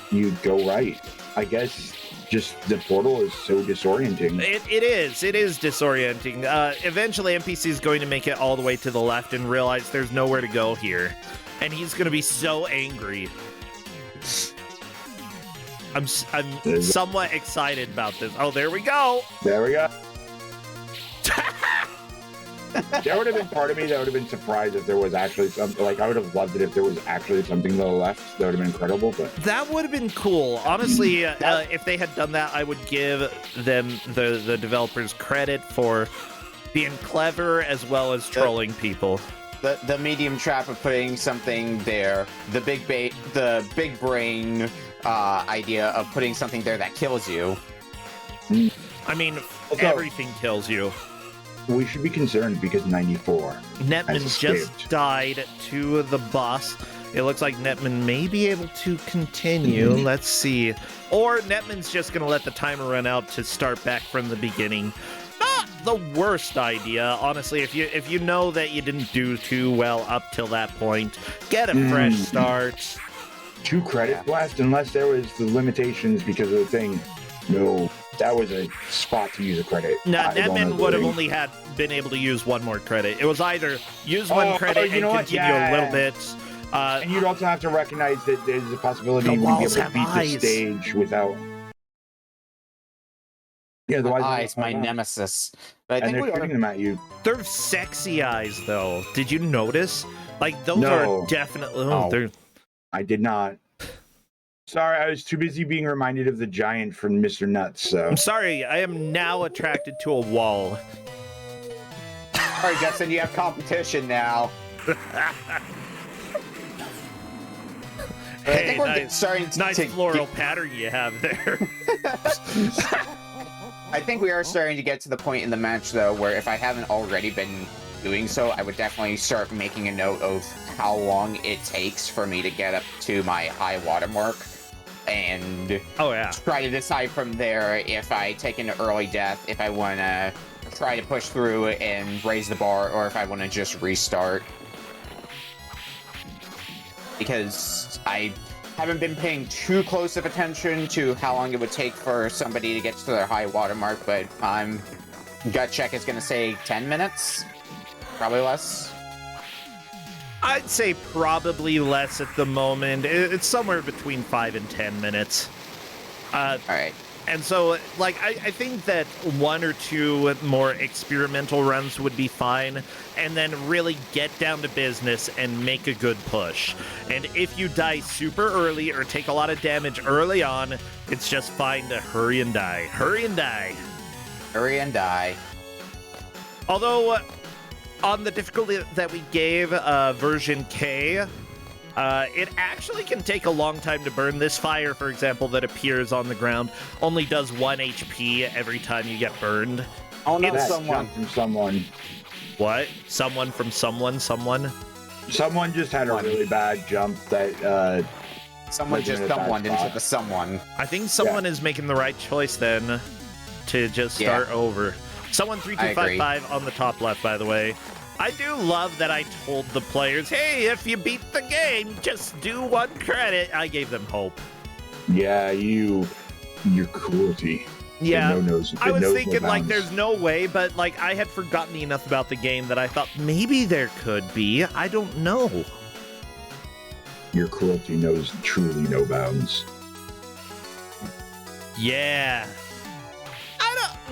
You go right. I guess just the portal is so disorienting. It is disorienting. Eventually, NPC is going to make it all the way to the left and realize there's nowhere to go here. And he's gonna be so angry. I'm somewhat excited about this. Oh, there we go. There we go. There would have been part of me that would have been surprised if there was actually something. Like, I would have loved it if there was actually something to the left. That would have been incredible, but... That would have been cool. Honestly, if they had done that, I would give them, the developers, credit for being clever as well as trolling people. The medium trap of putting something there, the big brain idea of putting something there that kills you. I mean, Also, everything kills you. we should be concerned because 94. Netman has just escaped. died to the boss. It looks like Netman may be able to continue. Let's see. Or Netman's just going to let the timer run out to start back from the beginning. Not the worst idea, honestly. If you know that you didn't do too well up till that point, get a fresh start. 2 credits left, unless there was the limitations because of the thing. No, that was a spot to use a credit. No, I don't Netman would have agree. only been able to use one more credit. It was either use one credit you and know what? continue a little bit. And you'd also have to recognize that there's a possibility The you wouldn't be able walls to have beat eyes. the stage without. Yeah, the Eyes, my nemesis. But I And think they're we shooting are. them at you. They're sexy eyes, though. Did you notice? Like, those No. are definitely... Oh. they're... I did not. Sorry, I was too busy being reminded of the giant from Mr. Nuts. So I'm sorry, I am now attracted to a wall. All right, Justin, you have competition now. I Hey, think we're nice, starting nice to floral pattern you have there. I think we are starting to get to the point in the match, though, where if I haven't already been doing so, I would definitely start making a note of how long it takes for me to get up to my high watermark, and Oh, yeah. try to decide from there if I take an early death, if I want to try to push through and raise the bar, or if I want to just restart. Because I haven't been paying too close of attention to how long it would take for somebody to get to their high watermark, but gut check is going to say 10 minutes, probably less. I'd say probably less at the moment. It's somewhere between 5 and 10 minutes. All right. And so, like, I think that 1 or 2 more experimental runs would be fine, and then really get down to business and make a good push. And if you die super early or take a lot of damage early on, it's just fine to hurry and die. Hurry and die. Hurry and die. Although, on the difficulty that we gave version K, it actually can take a long time to burn. This fire, for example, that appears on the ground only does 1 HP every time you get burned. Oh no, That's someone. jump from someone. What? Someone from someone? Someone? Someone just had a really bad jump that Someone just someone into the someone. I think someone is making the right choice then to just start over. Someone 3255 on the top left, by the way. I do love that I told the players, hey, if you beat the game, just do 1 credit. I gave them hope. Yeah, your cruelty. Yeah, I was knows thinking, no like, bounds. there's no way, but, like, I had forgotten enough about the game that I thought maybe there could be. I don't know. Your cruelty knows truly no bounds. Yeah.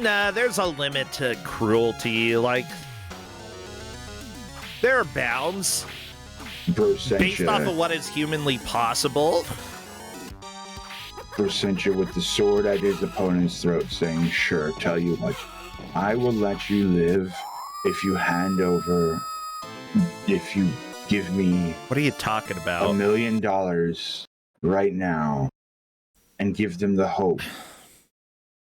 Nah, there's a limit to cruelty. Like, there are bounds based off of what is humanly possible. Bro sent you with the sword at his opponent's throat, saying, sure, tell you what, I will let you live if you give me What are you talking about? $1 million right now and give them the hope.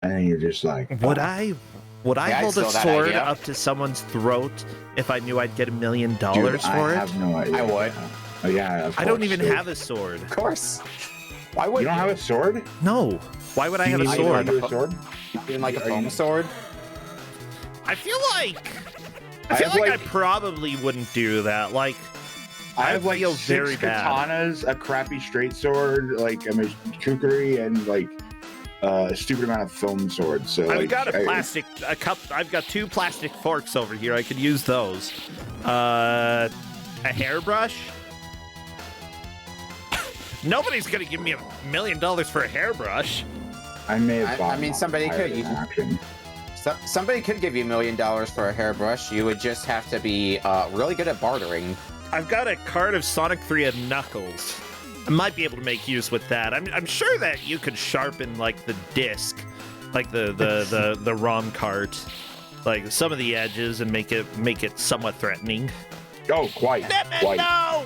And then you're just like, Would I Yeah, hold I a saw that sword idea. up to someone's throat if I knew I'd get $1 million dude, for I it? have no idea. I would. Oh, yeah, of I don't course, even dude. have a sword. Of course. Why would You don't have a sword? No. Why would I have a You need sword? to do a sword? even like a Are you- foam sword? I feel like I have, I like- probably wouldn't do that. Like, I have like feel 6 very bad. katanas, a crappy straight sword, like a kukri, and like a stupid amount of foam swords. So I've like, got a cup. I've got 2 plastic forks over here. I could use those. A hairbrush. Nobody's gonna give me $1 million for a hairbrush. I may have. I bought mean, one somebody prior could. to You- action. Somebody could give you $1 million for a hairbrush. You would just have to be really good at bartering. I've got a card of Sonic 3 and Knuckles. I might be able to make use with that. I'm sure that you could sharpen like the disc, like the ROM cart, like some of the edges, and make it somewhat threatening. Oh, quite. Quite. No!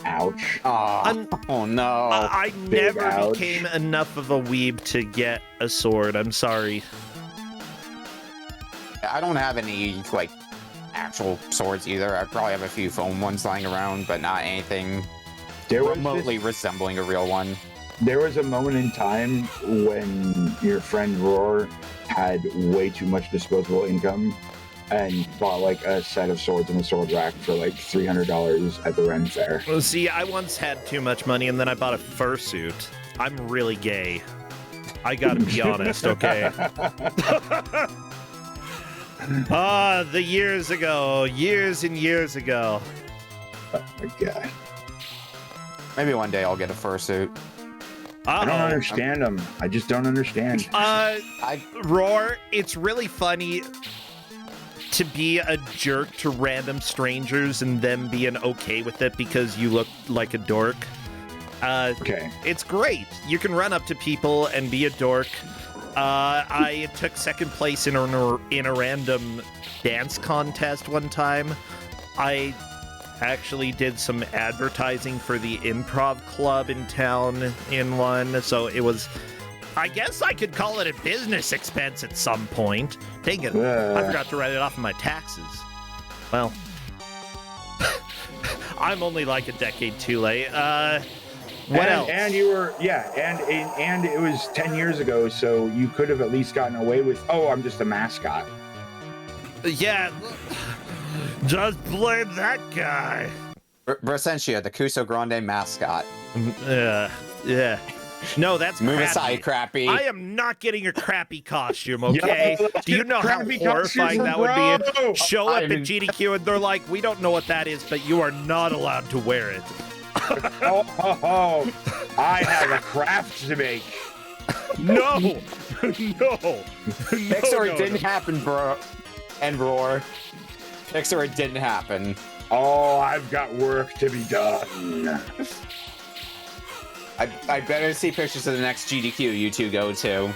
Ouch. Oh no. I Big never ouch. became enough of a weeb to get a sword. I'm sorry. I don't have any like actual swords either. I probably have a few foam ones lying around, but not anything There was remotely resembling a real one. There was a moment in time when your friend Roar had way too much disposable income and bought like a set of swords and a sword rack for like $300 at the Ren Fair. Well, see, I once had too much money and then I bought a fursuit. I'm really gay. I gotta be honest, okay? The years ago. Years and years ago. Oh my god. Maybe one day I'll get a fursuit. I don't Uh-oh. understand them. I just don't understand. Roar, it's really funny to be a jerk to random strangers and them being okay with it because you look like a dork. Okay. It's great. You can run up to people and be a dork. I took second place in a random dance contest one time. I actually did some advertising for the improv club in town in one, so it was... I guess I could call it a business expense at some point. Dang it, I forgot to write it off of my taxes. Well, I'm only like a decade too late. What else? And you were, yeah, and it was 10 years ago, so you could have at least gotten away with, oh, I'm just a mascot. Yeah, just blame that guy. Brasentia, the Kusog7ande mascot. Yeah. No, that's Move crappy. aside, crappy. I am not getting a crappy costume, okay? Yo, Do you know how crappy horrifying costume, that would be? bro! Show up I at mean- GDQ and they're like, we don't know what that is, but you are not allowed to wear it. Oh, I have a craft to make. No, no, no, Pixar, no, it didn't no. happen, bro. And Roar. Pixar, it didn't happen. Oh, I've got work to be done. I better see pictures of the next GDQ you two go to.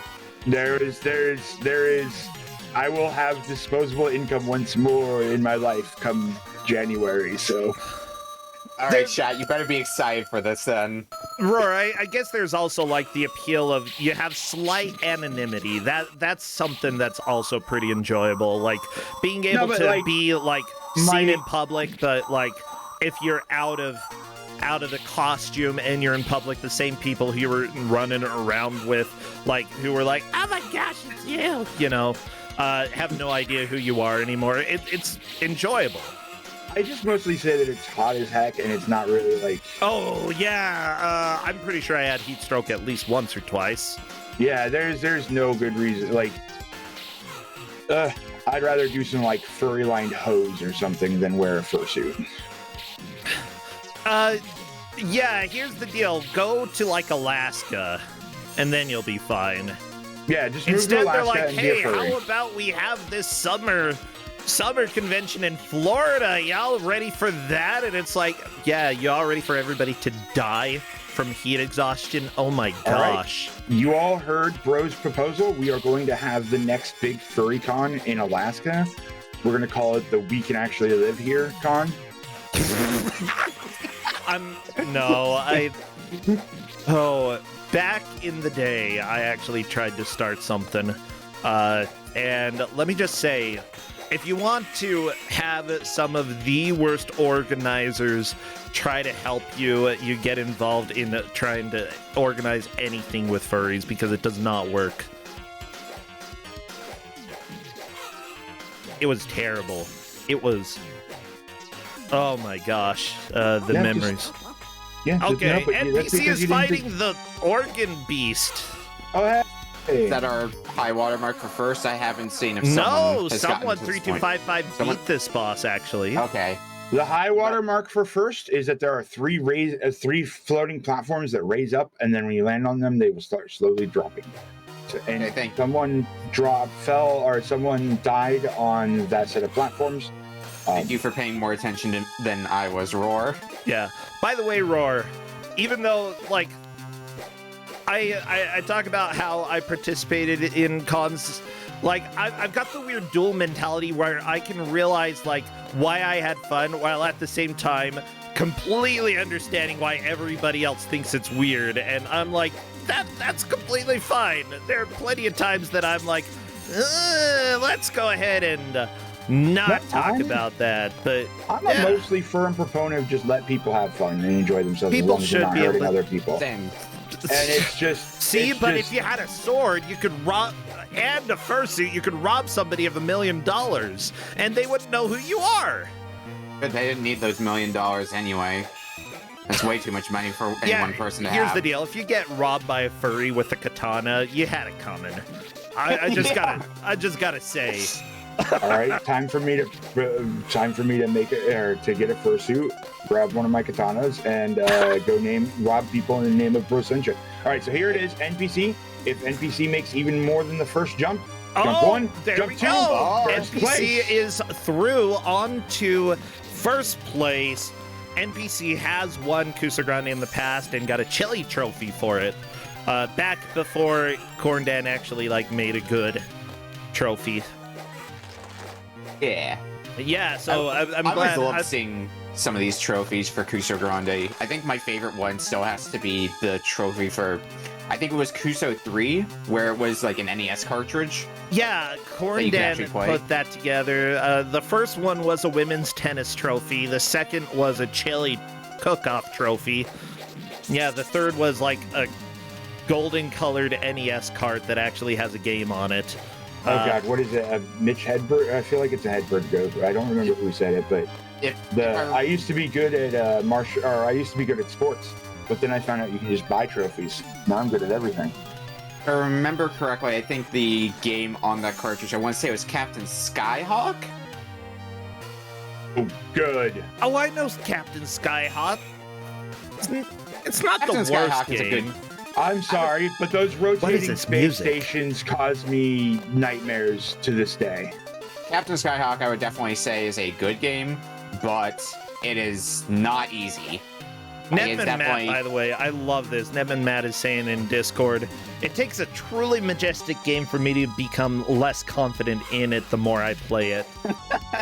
There is. I will have disposable income once more in my life come January. So, All right, chat. You better be excited for this then. Roar, I guess there's also like the appeal of you have slight anonymity. That's something that's also pretty enjoyable. Like being able but, to like, be like seen in public, but like if you're out of the costume and you're in public, the same people who you were running around with, like who were like, oh my gosh, it's you, have no idea who you are anymore. It's enjoyable. I just mostly say that it's hot as heck and it's not really like. Oh yeah, I'm pretty sure I had heat stroke at least once or twice. Yeah, there's no good reason. Like, I'd rather do some like furry lined hose or something than wear a fursuit. Yeah, here's the deal. Go to like Alaska, and then you'll be fine. Yeah, just move Instead, to they're Alaska like, and be a hey, furry. how about we have this summer convention in Florida? Y'all ready for that? And it's like, yeah, y'all ready for everybody to die from heat exhaustion? Oh my gosh. All right. You all heard Bro's proposal. We are going to have the next big furry con in Alaska. We're going to call it the We Can Actually Live Here con. Back in the day, I actually tried to start something. And let me just say, if you want to have some of the worst organizers try to help you, you get involved in trying to organize anything with furries because it does not work. It was terrible. It was... Oh my gosh, the memories. Okay, NPC is fighting the organ beast. Oh, hey. Is that our high water mark for first? I haven't seen if No, someone someone 3255 beat this boss actually. Okay. The high water mark for first is that there are three floating platforms that raise up, and then when you land on them, they will start slowly dropping. And Okay, someone someone died on that set of platforms. Thank you for paying more attention than I was, Roar. Yeah. By the way, Roar, even though like I talk about how I participated in cons, like I've got the weird dual mentality where I can realize like why I had fun while at the same time completely understanding why everybody else thinks it's weird, and I'm like that's completely fine. There are plenty of times that I'm like, let's go ahead and not talk about that, but I'm a mostly firm proponent of just let people have fun and enjoy themselves People as long as they're should not be hurting able- other people. Same. And it's just if you had a sword, you could rob, and a fursuit, you could rob somebody of $1 million, and they wouldn't know who you are. But they didn't need those $1 million anyway. That's way too much money for any one person to have. Here's the deal: if you get robbed by a furry with a katana, you had it coming. I just gotta say. all right. Time for me to make it or to get a fursuit, grab one of my katanas, and go rob people in the name of Brosensha. All right. So here it is. NPC. If NPC makes even more than the first jump one, there jump we two, go. first NPC place. is through on to first place. NPC has won Kusog7ande in the past and got a chili trophy for it. Back before Corndan actually like made a good trophy. Yeah. Yeah, so I'm I glad. always love seeing some of these trophies for Kusog7ande. I think my favorite one still has to be the trophy for, I think it was Kuso 3, where it was like an NES cartridge. Yeah, Corndan put that together. The first one was a women's tennis trophy. The second was a chili cook-off trophy. Yeah, the third was like a golden-colored NES cart that actually has a game on it. Oh God, what is it? Mitch Hedberg? I feel like it's a Hedberg joke. I don't remember who said it, but I used to be good at I used to be good at sports, but then I found out you can just buy trophies. Now I'm good at everything. If I remember correctly, I think the game on that cartridge, I want to say it was Captain Skyhawk? Oh, good. Oh, I know Captain Skyhawk. It's not Captain the worst Skyhawk game. I'm sorry, but those is rotating this space music? stations cause me nightmares to this day. Captain Skyhawk, I would definitely say, is a good game, but it is not easy. Nebman It's Matt, definitely- by the way, I love this. Nebman Matt is saying in Discord, it takes a truly majestic game for me to become less confident in it the more I play it.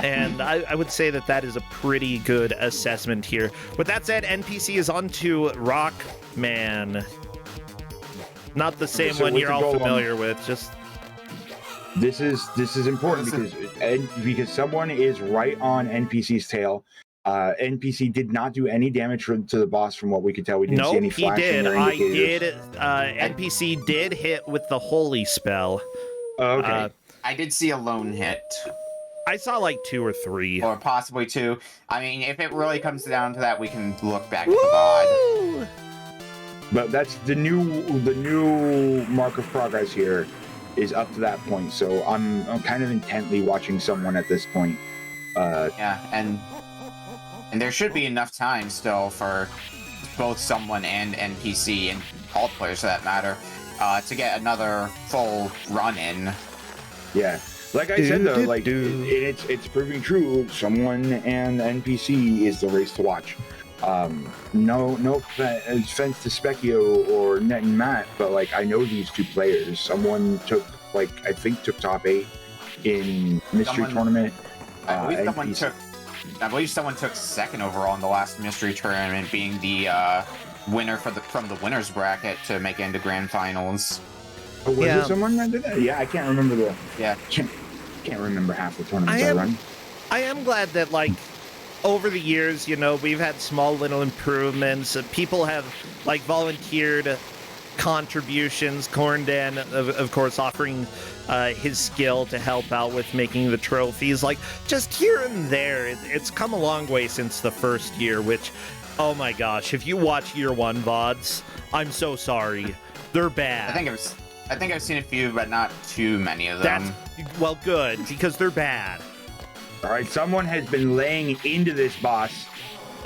And I would say that is a pretty good assessment here. With that said, NPC is on to Rockman. Not the same so one with you're the all golem- familiar with, just... This is important because someone is right on NPC's tail. NPC did not do any damage to the boss from what we could tell. We didn't see any Nope, he flashing did. or I indicators. did. NPC did hit with the holy spell. Oh, okay. I did see a lone hit, I saw like 2 or 3. or possibly 2. I mean, if it really comes down to that, we can look back at the VOD. Woo! But that's the new mark of progress here is up to that point. So I'm kind of intently watching someone at this point. Yeah, and there should be enough time still for both someone and NPC, and all players for that matter, to get another full run in. Yeah. Like I said though, like it's proving true. Someone and NPC is the race to watch. No offense to Specchio or Net and Matt, but like I know these two players. Someone took I think top 8 in Mystery Tournament. I believe someone took second overall in the last Mystery Tournament, being the winner from the winners bracket to make it into grand finals. Oh, was it someone that did that? Yeah, I can't remember Yeah. Can't remember half the tournaments I run. I am glad that, like, over the years, you know, we've had small little improvements. People have, like, volunteered contributions. Corndan, of course, offering his skill to help out with making the trophies. Like, just here and there, it's come a long way since the first year, which, oh my gosh, if you watch year 1 VODs, I'm so sorry. They're bad. I think I've seen a few, but not too many of them. Well, good, because they're bad. All right, someone has been laying into this boss,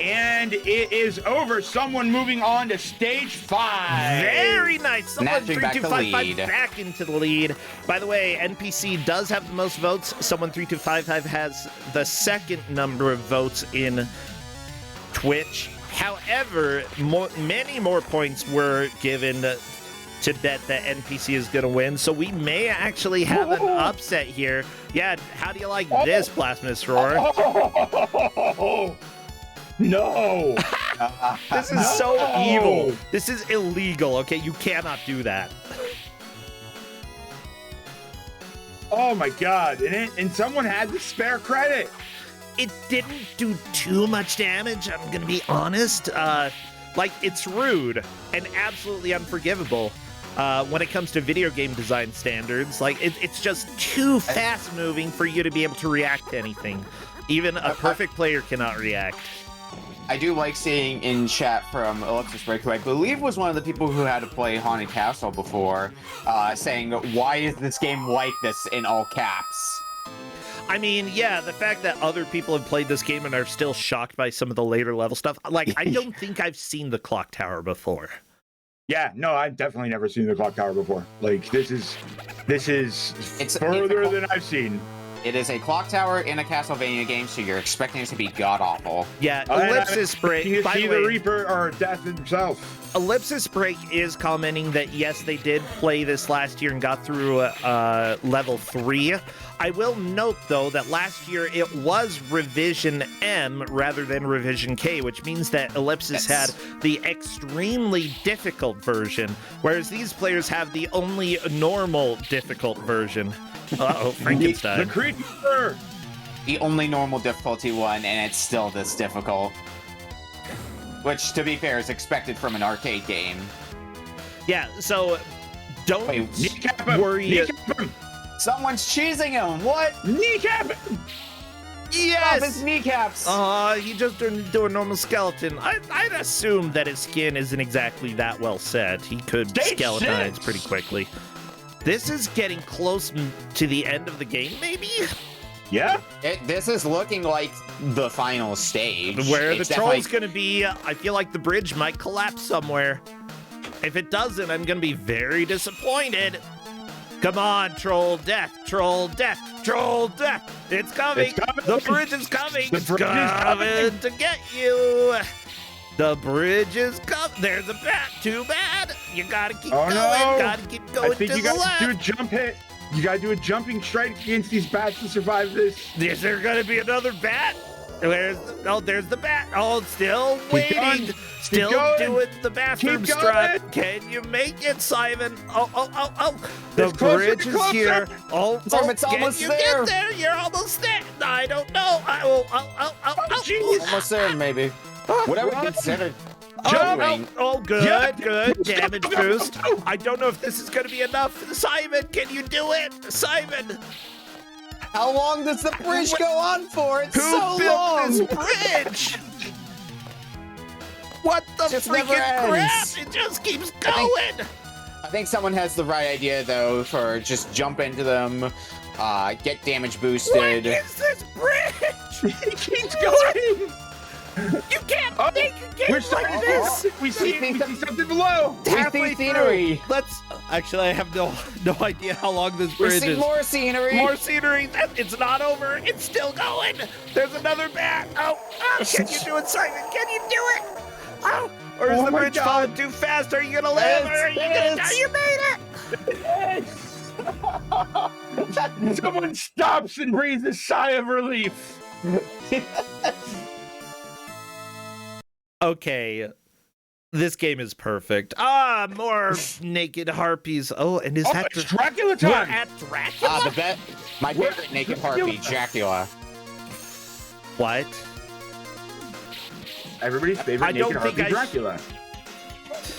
and it is over. Someone moving on to stage 5. Very nice. Someone Snatching back the 3255 lead. back into the lead. By the way, NPC does have the most votes. Someone 3255 has the second number of votes in Twitch. However, many more points were given to bet that NPC is going to win, so we may actually have an upset here. Yeah, how do you like this, Blasphemous Roar? No! This is so evil. This is illegal, okay? You cannot do that. Oh my god, and someone had the spare credit. It didn't do too much damage, I'm gonna be honest. Like, it's rude and absolutely unforgivable when it comes to video game design standards. Like, it's just too fast-moving for you to be able to react to anything. Even a perfect player cannot react. I do like seeing in chat from Ellipsis Break, who I believe was one of the people who had to play Haunted Castle before, saying, "Why is this game like this?" in all caps. I mean, yeah, the fact that other people have played this game and are still shocked by some of the later level stuff. Like, I don't think I've seen the Clock Tower before. Yeah, no, I've definitely never seen the clock tower before. Like, this is further than I've seen. It is a clock tower in a Castlevania game, so you're expecting it to be god-awful. Yeah, Ellipsis Break, You by see the the way, Reaper or Death himself. Ellipsis Break is commenting that, yes, they did play this last year and got through level 3. I will note, though, that last year it was Revision M rather than Revision K, which means that Ellipsis had the extremely difficult version, whereas these players have the only normal difficult version. Uh-oh, Frankenstein. The creature! The only normal difficulty one, and it's still this difficult. Which, to be fair, is expected from an arcade game. Yeah, so don't Kneecap him! worry. Kneecap him! Someone's cheesing him! What? Kneecap him! Off Yes! his kneecaps! He just turned into a normal skeleton. I'd assume that his skin isn't exactly that well set. He could Stage skeletonize 6. pretty quickly. This is getting close to the end of the game, maybe? Yeah? This is looking like the final stage. Where It's the definitely- troll's gonna be, I feel like the bridge might collapse somewhere. If it doesn't, I'm gonna be very disappointed. Come on, troll death, troll death, troll death. It's coming. It's coming. The bridge is coming. The It's bridge is coming coming. to get you. The bridge is coming. There's a bat. Too bad. You gotta keep Oh, going. no. Gotta keep going I think to you the got left. to do a jump hit. You got to do a jumping strike against these bats to survive this. Is there gonna be another bat? There's the bat. Oh, still waiting. going. Still going. doing the bathroom Keep strut. going. Can you make it, Simon? Oh. The It's closer, bridge it's is closer. here. It's Can almost you there. get there? You're almost there. I don't know. jeez. Almost there, maybe. Whatever you consider Jump. doing. Good, Yeah. good. Damage Go, go, boost. go. I don't know if this is gonna be enough. Simon, can you do it? Simon, How long does the bridge go on for? It's who so built long. this bridge? What the Just never freaking crap? ends. It just keeps I think- going. I think someone has the right idea though for just jump into them, get damage What boosted. is this bridge? It keeps going. You can't Oh, make a game We're like starting this. We see something below. We see Halfway scenery. through. Let's. Actually, I have no idea how long this We bridge see is. more scenery. More scenery. It's not over. It's still going. There's another bat. Oh, can you do it, Simon? Can you do it? Oh, or is Oh the my bridge God. falling too fast? Are you gonna live? Or are you gonna die? You made it. Someone stops and breathes a sigh of relief. Okay. This game is perfect. More naked harpies. Oh, and is Oh, that it's Dracula We're time. at Dracula? My favorite naked harpy, Dracula. What? Everybody's favorite I don't naked think harpy, I- Dracula.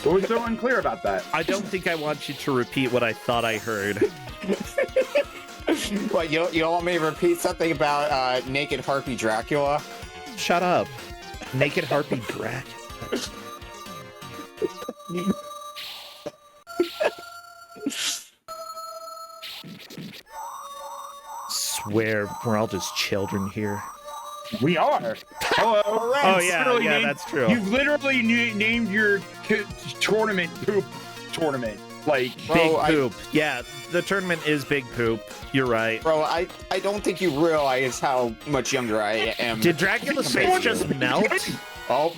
What was so unclear about that? I don't think I want you to repeat what I thought I heard. What, you don't want me to repeat something about naked harpy Dracula? Shut up. Naked harpy Dracula. Swear we're all just children here. We are. Hello. Oh, You've yeah, literally yeah, named- that's true. You've literally named your tournament poop tournament. Like, Bro, Big I- poop. Yeah, the tournament is big poop. You're right. Bro, I don't think you realize how much younger I am. Did Dracula's face just melt? Oh,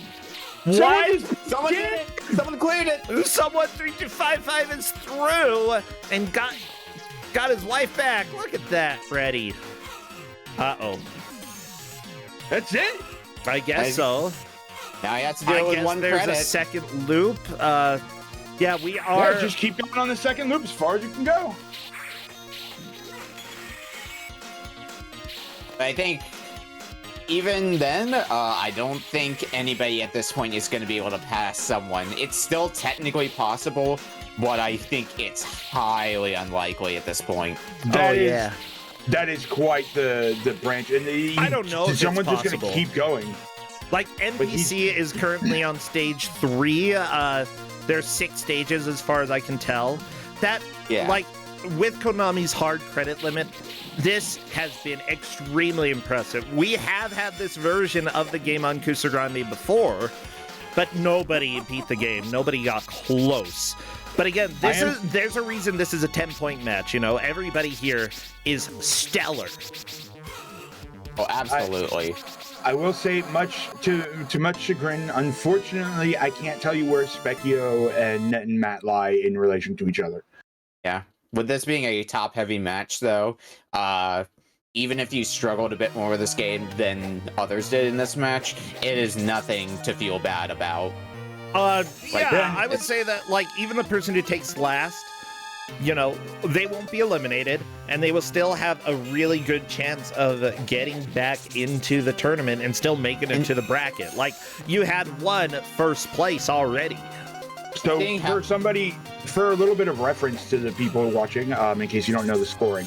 What? someone did it! Someone cleared it! Someone 3255 is through and got his wife back. Look at that, Freddy. Uh-oh. that's it? I guess so. Now you have to deal I with guess one there's credit. a second loop. Yeah, we are. Yeah, just keep going on the second loop as far as you can go. I think even then, I don't think anybody at this point is going to be able to pass someone. It's still technically possible, but I think it's highly unlikely at this point. That is- yeah. That is quite the branch. And I don't know if it's someone's just possible. gonna keep going. Like, NPC is currently on stage 3. There's 6 stages as far as I can tell. That, Yeah. like, with Konami's hard credit limit, this has been extremely impressive. We have had this version of the game on Kusog7ande before, but nobody beat the game. Nobody got close. But again, there's a reason this is a 10-point match, you know? Everybody here is stellar. Oh, absolutely. I will say, much to much chagrin, unfortunately, I can't tell you where Specchio and Net and Matt lie in relation to each other. Yeah. With this being a top-heavy match, though, even if you struggled a bit more with this game than others did in this match, it is nothing to feel bad about. Yeah, I would say that, like, even the person who takes last, you know, they won't be eliminated, and they will still have a really good chance of getting back into the tournament and still making it to the bracket. Like, you had won first place already. So for a little bit of reference to the people watching, in case you don't know the scoring,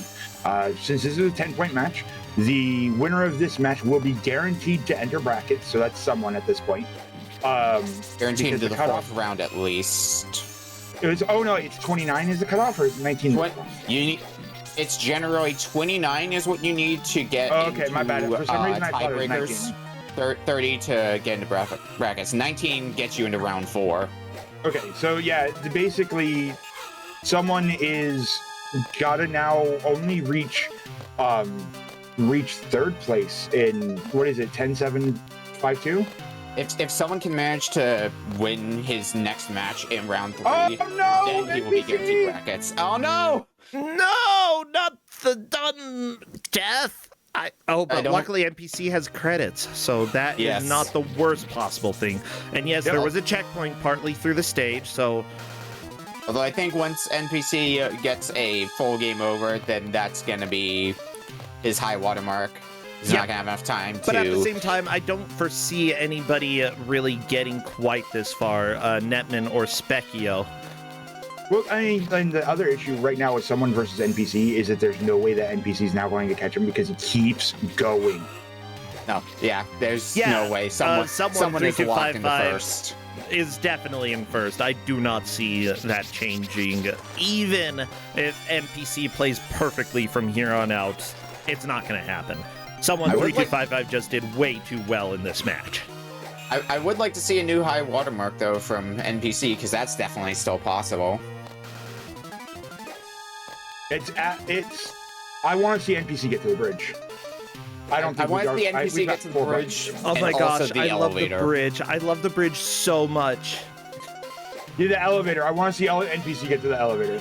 since this is a 10-point match, the winner of this match will be guaranteed to enter brackets. So that's someone at this point. Guaranteed because to the cutoff- fourth round at least. It's 29 is the cutoff, or 19? It's generally 29 is what you need to get Okay, into my bad. For some reason, I thought it was tiebreakers. 30 to get into brackets. 19 gets you into round 4. Okay, so yeah, basically, someone is gotta now only reach third place in what is it, 10-7-5-2? If someone can manage to win his next match in round 3, Oh no! then he will be guaranteed brackets. Oh no! No, not the done death. But luckily NPC has credits, so that is not the worst possible thing. And yes, there was a checkpoint partly through the stage, so... Although I think once NPC gets a full game over, then that's going to be his high watermark. He's not going to have enough time to... But at the same time, I don't foresee anybody really getting quite this far, Netman or Specchio. Well, I mean, and the other issue right now with someone versus NPC is that there's no way that NPC is now going to catch him because he keeps going. No, there's no way. Someone is locked in the first. Is definitely in first. I do not see that changing. Even if NPC plays perfectly from here on out, it's not going to happen. Someone 3255 just did way too well in this match. I would like to see a new high watermark, though, from NPC, because that's definitely still possible. I want to see NPC get to the bridge. I want the NPC get to the bridge. Oh my gosh, I love the bridge. I love the bridge so much. Yeah, the elevator. I want to see NPC get to the elevator.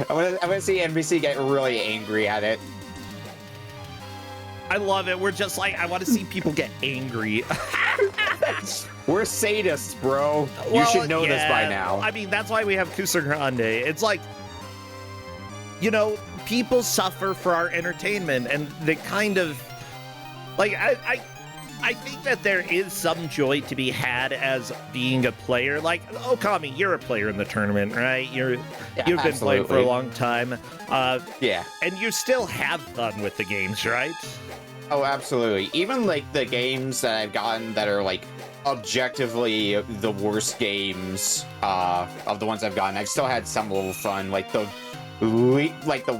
I want to see NPC get really angry at it. I love it. We're just like, I want to see people get angry. We're sadists, bro. You should know this by now. I mean, that's why we have Kusog7ande. It's like, you know, people suffer for our entertainment, and they kind of, like, I think that there is some joy to be had as being a player. Like, Okami, you're a player in the tournament, right? You've been playing for a long time. And you still have fun with the games, right? Oh, absolutely. Even, like, the games that I've gotten that are, like, objectively the worst games of the ones I've gotten, I've still had some little fun. Like, the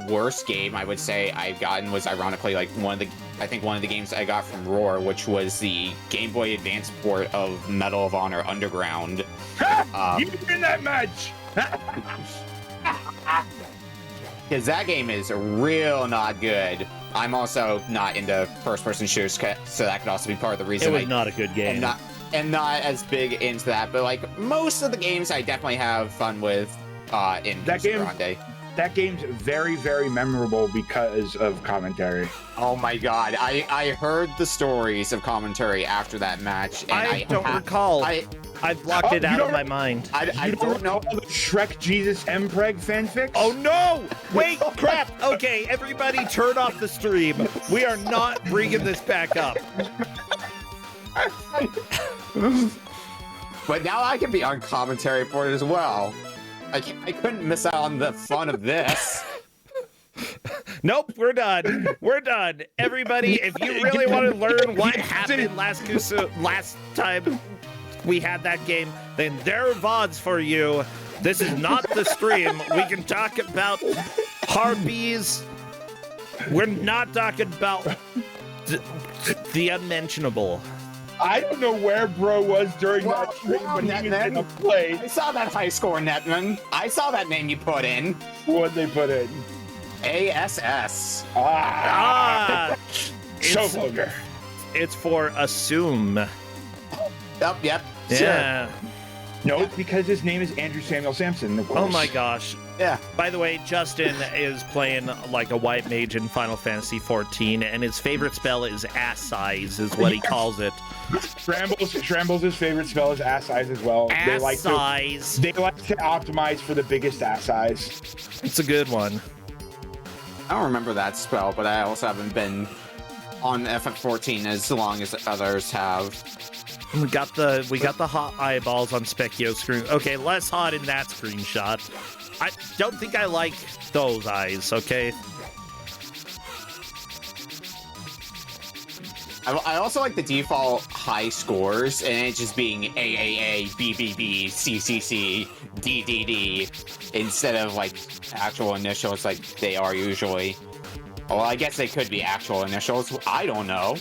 worst game I would say I've gotten was ironically like one of the games I got from Roar, which was the Game Boy Advance port of Medal of Honor Underground. You in that match? Because that game is real not good. I'm also not into first-person shooters, so that could also be part of the reason. It was not a good game. I'm not as big into that, but like most of the games I definitely have fun with in Kusog7ande. That game's very, very memorable because of commentary. Oh my god, I heard the stories of commentary after that match, and I don't recall. I blocked it out of my mind. I don't know the Shrek Jesus Mpreg fanfics? Oh no! Wait, crap! Okay, everybody turn off the stream. We are not bringing this back up. But now I can be on commentary for it as well. I couldn't miss out on the fun of this. Nope, we're done. We're done. Everybody, if you really want to learn what happened last time we had that game, then there are VODs for you. This is not the stream. We can talk about harpies. We're not talking about the unmentionable. I don't know where bro was during that stream, but he was in a play. I saw that high score, Netman. I saw that name you put in. What'd they put in? ASS. So vulgar. It's for assume. Oh, yep. Yeah. Sure. No, it's because his name is Andrew Samuel Sampson. Of course. Oh my gosh. Yeah. By the way, Justin is playing like a white mage in Final Fantasy XIV, and his favorite spell is ass size, is what he calls it. Shrambles' favorite spell is ass size as well. Ass size. They like to optimize for the biggest ass size. It's a good one. I don't remember that spell, but I also haven't been on FF14 as long as others have. We got the hot eyeballs on Specchio's screen. Okay, less hot in that screenshot. I don't think I like those eyes, okay? I also like the default high scores, and it just being AAA, BBB, CCC, DDD, instead of, like, actual initials like they are usually. Well, I guess they could be actual initials. I don't know.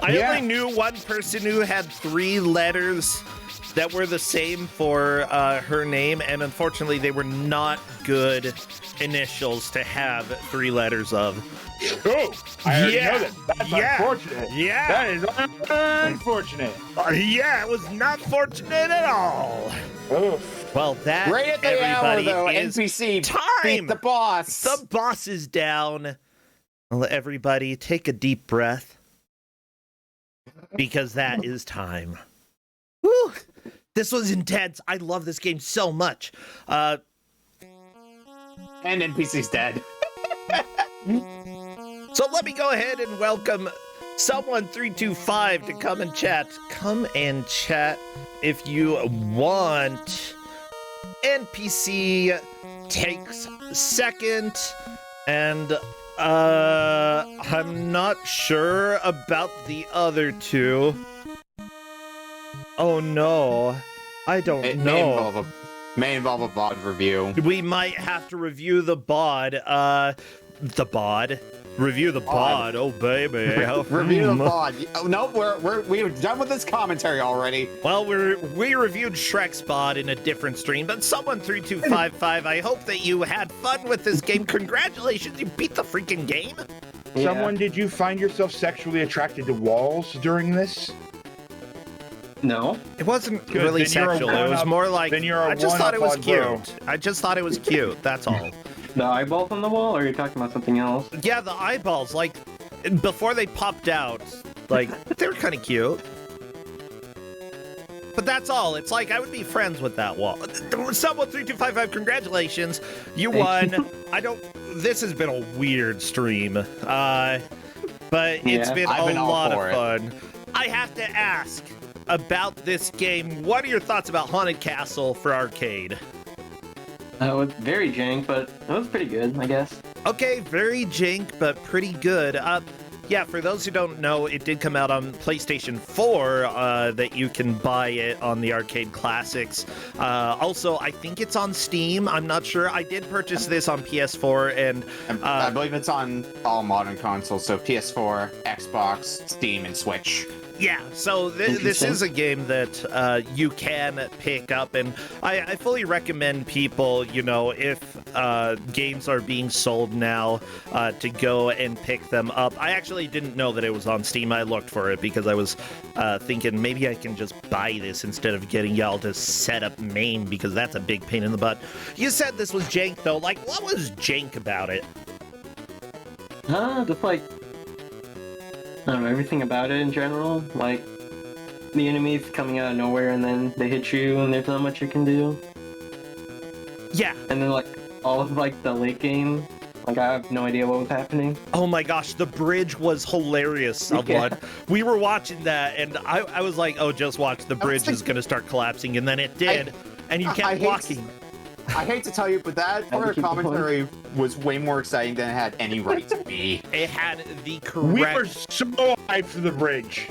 I only knew one person who had 3 letters that were the same for her name, and unfortunately they were not good initials to have 3 letters of. Oh, I already know that. That's unfortunate. Yeah. That is unfortunate. Yeah, it was not fortunate at all. Oh. Well, that, Right at the hour, everybody, though, is NPC time. beat the boss. The boss is down. I'll let everybody take a deep breath, because that is time. Whew. This was intense. I love this game so much. And NPC's dead. So let me go ahead and welcome someone325 to come and chat. Come and chat if you want. NPC takes second, and I'm not sure about the other 2. Oh no, I don't know. May involve a VOD review. We might have to review the bod. The bod. Review the bod. Oh baby. Review the VOD. Oh, no, we're done with this commentary already. Well, we reviewed Shrek's bod in a different stream, but someone3255, I hope that you had fun with this game. Congratulations, you beat the freaking game. Yeah. Someone, did you find yourself sexually attracted to walls during this? No. It wasn't Good, really then you're a sexual. It was one-up- more like then you're a I just thought it was one-up on cute. I just thought it was cute. That's all. The eyeballs on the wall, or are you talking about something else? Yeah, the eyeballs, like before they popped out, like they were kind of cute. But that's all. It's like I would be friends with that wall. Someone3255, congratulations. You won. This has been a weird stream. But it's been I've been a all lot of for it. fun. I have to ask about this game. What are your thoughts about Haunted Castle for arcade? It was very jank, but it was pretty good, I guess. Okay, very jank, but pretty good. Yeah, for those who don't know, it did come out on PlayStation 4, that you can buy it on the Arcade Classics. Also, I think it's on Steam. I'm not sure. I did purchase this on PS4, and I believe it's on all modern consoles, so PS4, Xbox, Steam, and Switch. yeah, so this is a game that you can pick up, and I fully recommend people, if games are being sold now, to go and pick them up. I actually didn't know that it was on Steam. I looked for it because I was thinking maybe I can just buy this instead of getting y'all to set up MAME, because that's a big pain in the butt. You said this was jank, though. Like, what was jank about it? Just like, I don't know, everything about it in general. Like, the enemies coming out of nowhere and then they hit you and there's not much you can do. Yeah. And then, like, all of, like, the late game, like, I have no idea what was happening. Oh my gosh, the bridge was hilarious, someone. Yeah. We were watching that, and I was like, oh, just watch, the bridge is going to start collapsing, and then it did, and you kept walking. I hate to tell you, but that part of commentary was way more exciting than it had any right to be. It had the correct... We were so hyped for the bridge.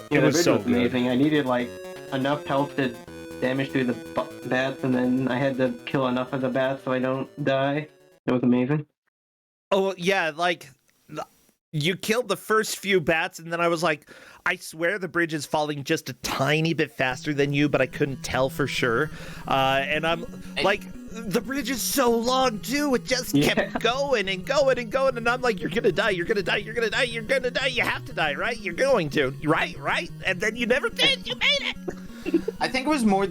Yeah, It the was bridge so was good. amazing. I needed, like, enough health to damage through the bats, and then I had to kill enough of the bats so I don't die. It was amazing. Oh, yeah, like, you killed the first few bats, and then I was like, I swear the bridge is falling just a tiny bit faster than you, but I couldn't tell for sure. And I'm like, the bridge is so long, too. It just kept going and going and going, and I'm like, you're gonna die, you're gonna die, you're gonna die, you're gonna die, you have to die, right? You're going to, right? And then you never did, you made it! I think it was more...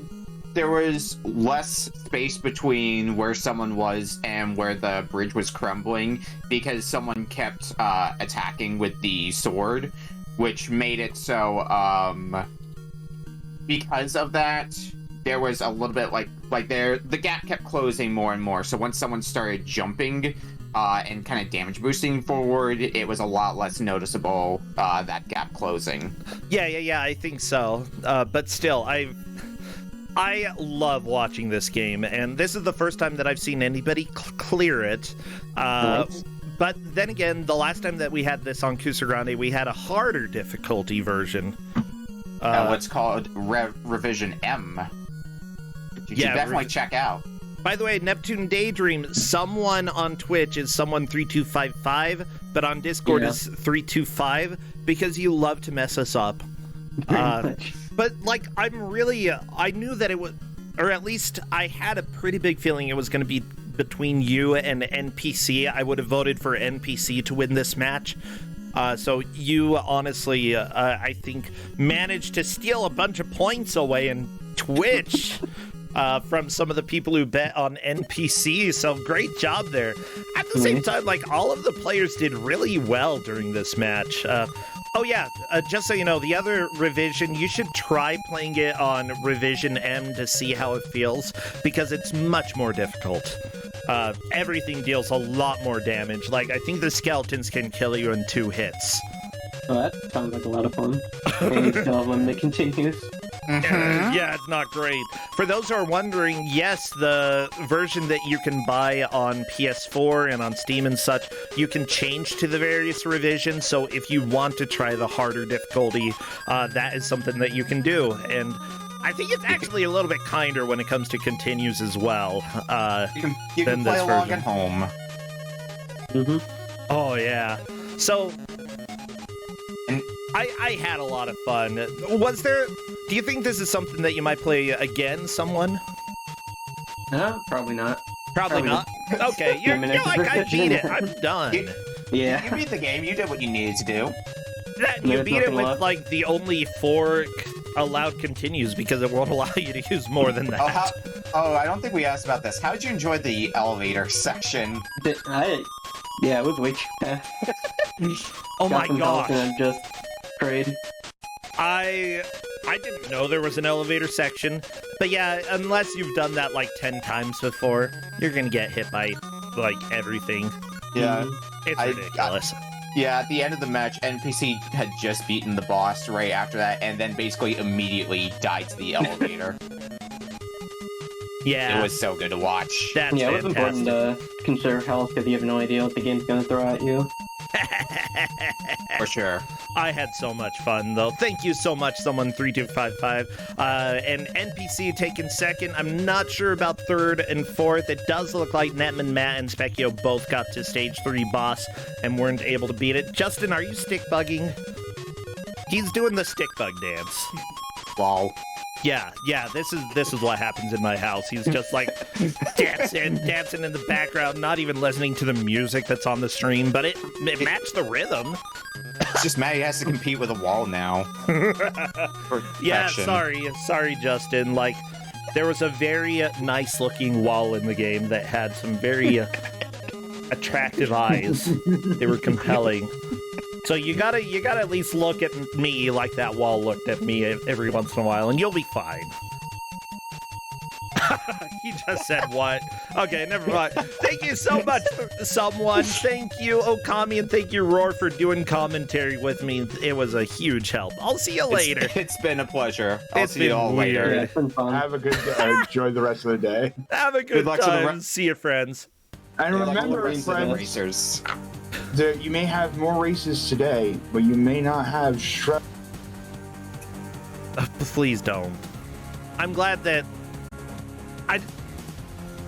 There was less space between where someone was and where the bridge was crumbling because someone kept attacking with the sword, which made it so, because of that, there was a little bit the gap kept closing more and more. So once someone started jumping and kind of damage boosting forward, it was a lot less noticeable, that gap closing. Yeah, I think so. But still, I love watching this game, and this is the first time that I've seen anybody clear it. Nice. But then again, the last time that we had this on Kusog7ande, we had a harder difficulty version. What's called Revision M. You should definitely check out. By the way, Neptune Daydream, someone on Twitch is someone3255, but on Discord is 325 because you love to mess us up. But like, I knew that it was, or at least I had a pretty big feeling it was going to be between you and NPC. I would have voted for NPC to win this match. So you honestly, I think, managed to steal a bunch of points away in Twitch from some of the people who bet on NPC. So great job there. At the same time, like, all of the players did really well during this match. Oh yeah, just so you know, the other revision, you should try playing it on revision M to see how it feels, because it's much more difficult. Everything deals a lot more damage. Like, I think the skeletons can kill you in 2 hits. Oh, that sounds like a lot of fun. And you still have limit continues. Yeah, it's not great. For those who are wondering, yes, the version that you can buy on PS4 and on Steam and such, you can change to the various revisions. So if you want to try the harder difficulty, that is something that you can do. And I think it's actually a little bit kinder when it comes to continues as well. You can play along at home. Oh, yeah. So I had a lot of fun. Do you think this is something that you might play again, someone? No, probably not. Probably not. Okay, you're like, I beat it. I'm done. You beat the game. You did what you needed to do. You beat it with, like, the only 4 allowed continues, because it won't allow you to use more than that. I don't think we asked about this. How did you enjoy the elevator section? Yeah, it was way too fast. Oh my gosh. And just prayed. I didn't know there was an elevator section, but yeah, unless you've done that like 10 times before, you're gonna get hit by, like, everything. Yeah. It's ridiculous. Yeah, at the end of the match, NPC had just beaten the boss right after that, and then basically immediately died to the elevator. Yeah. It was so good to watch. That's it was important to conserve health, because you have no idea what the game's gonna throw at you. For sure. I had so much fun, though. Thank you so much, someone3255. And NPC taking second. I'm not sure about third and fourth. It does look like Netman, Matt, and Specchio both got to stage 3 boss and weren't able to beat it. Justin, are you stick bugging? He's doing the stick bug dance. Wow. Yeah, this is what happens in my house. He's just like dancing in the background, not even listening to the music that's on the stream, but it matched the rhythm. It's just Matt, he has to compete with a wall now. Yeah, sorry, Justin. Like, there was a very nice looking wall in the game that had some very attractive eyes. They were compelling. So you gotta at least look at me like that wall looked at me every once in a while, and you'll be fine. He just said what? Okay, never mind. Thank you so much, someone. Thank you, Okami, and thank you, Roar, for doing commentary with me. It was a huge help. I'll see you later. It's been a pleasure. I'll see you all later. Yeah, it's been fun. Have a good day. Enjoy the rest of the day. Have a good luck time. See you, friends. And remember, friends, racers. that you may have more races today, but you may not have Please don't. I'm glad that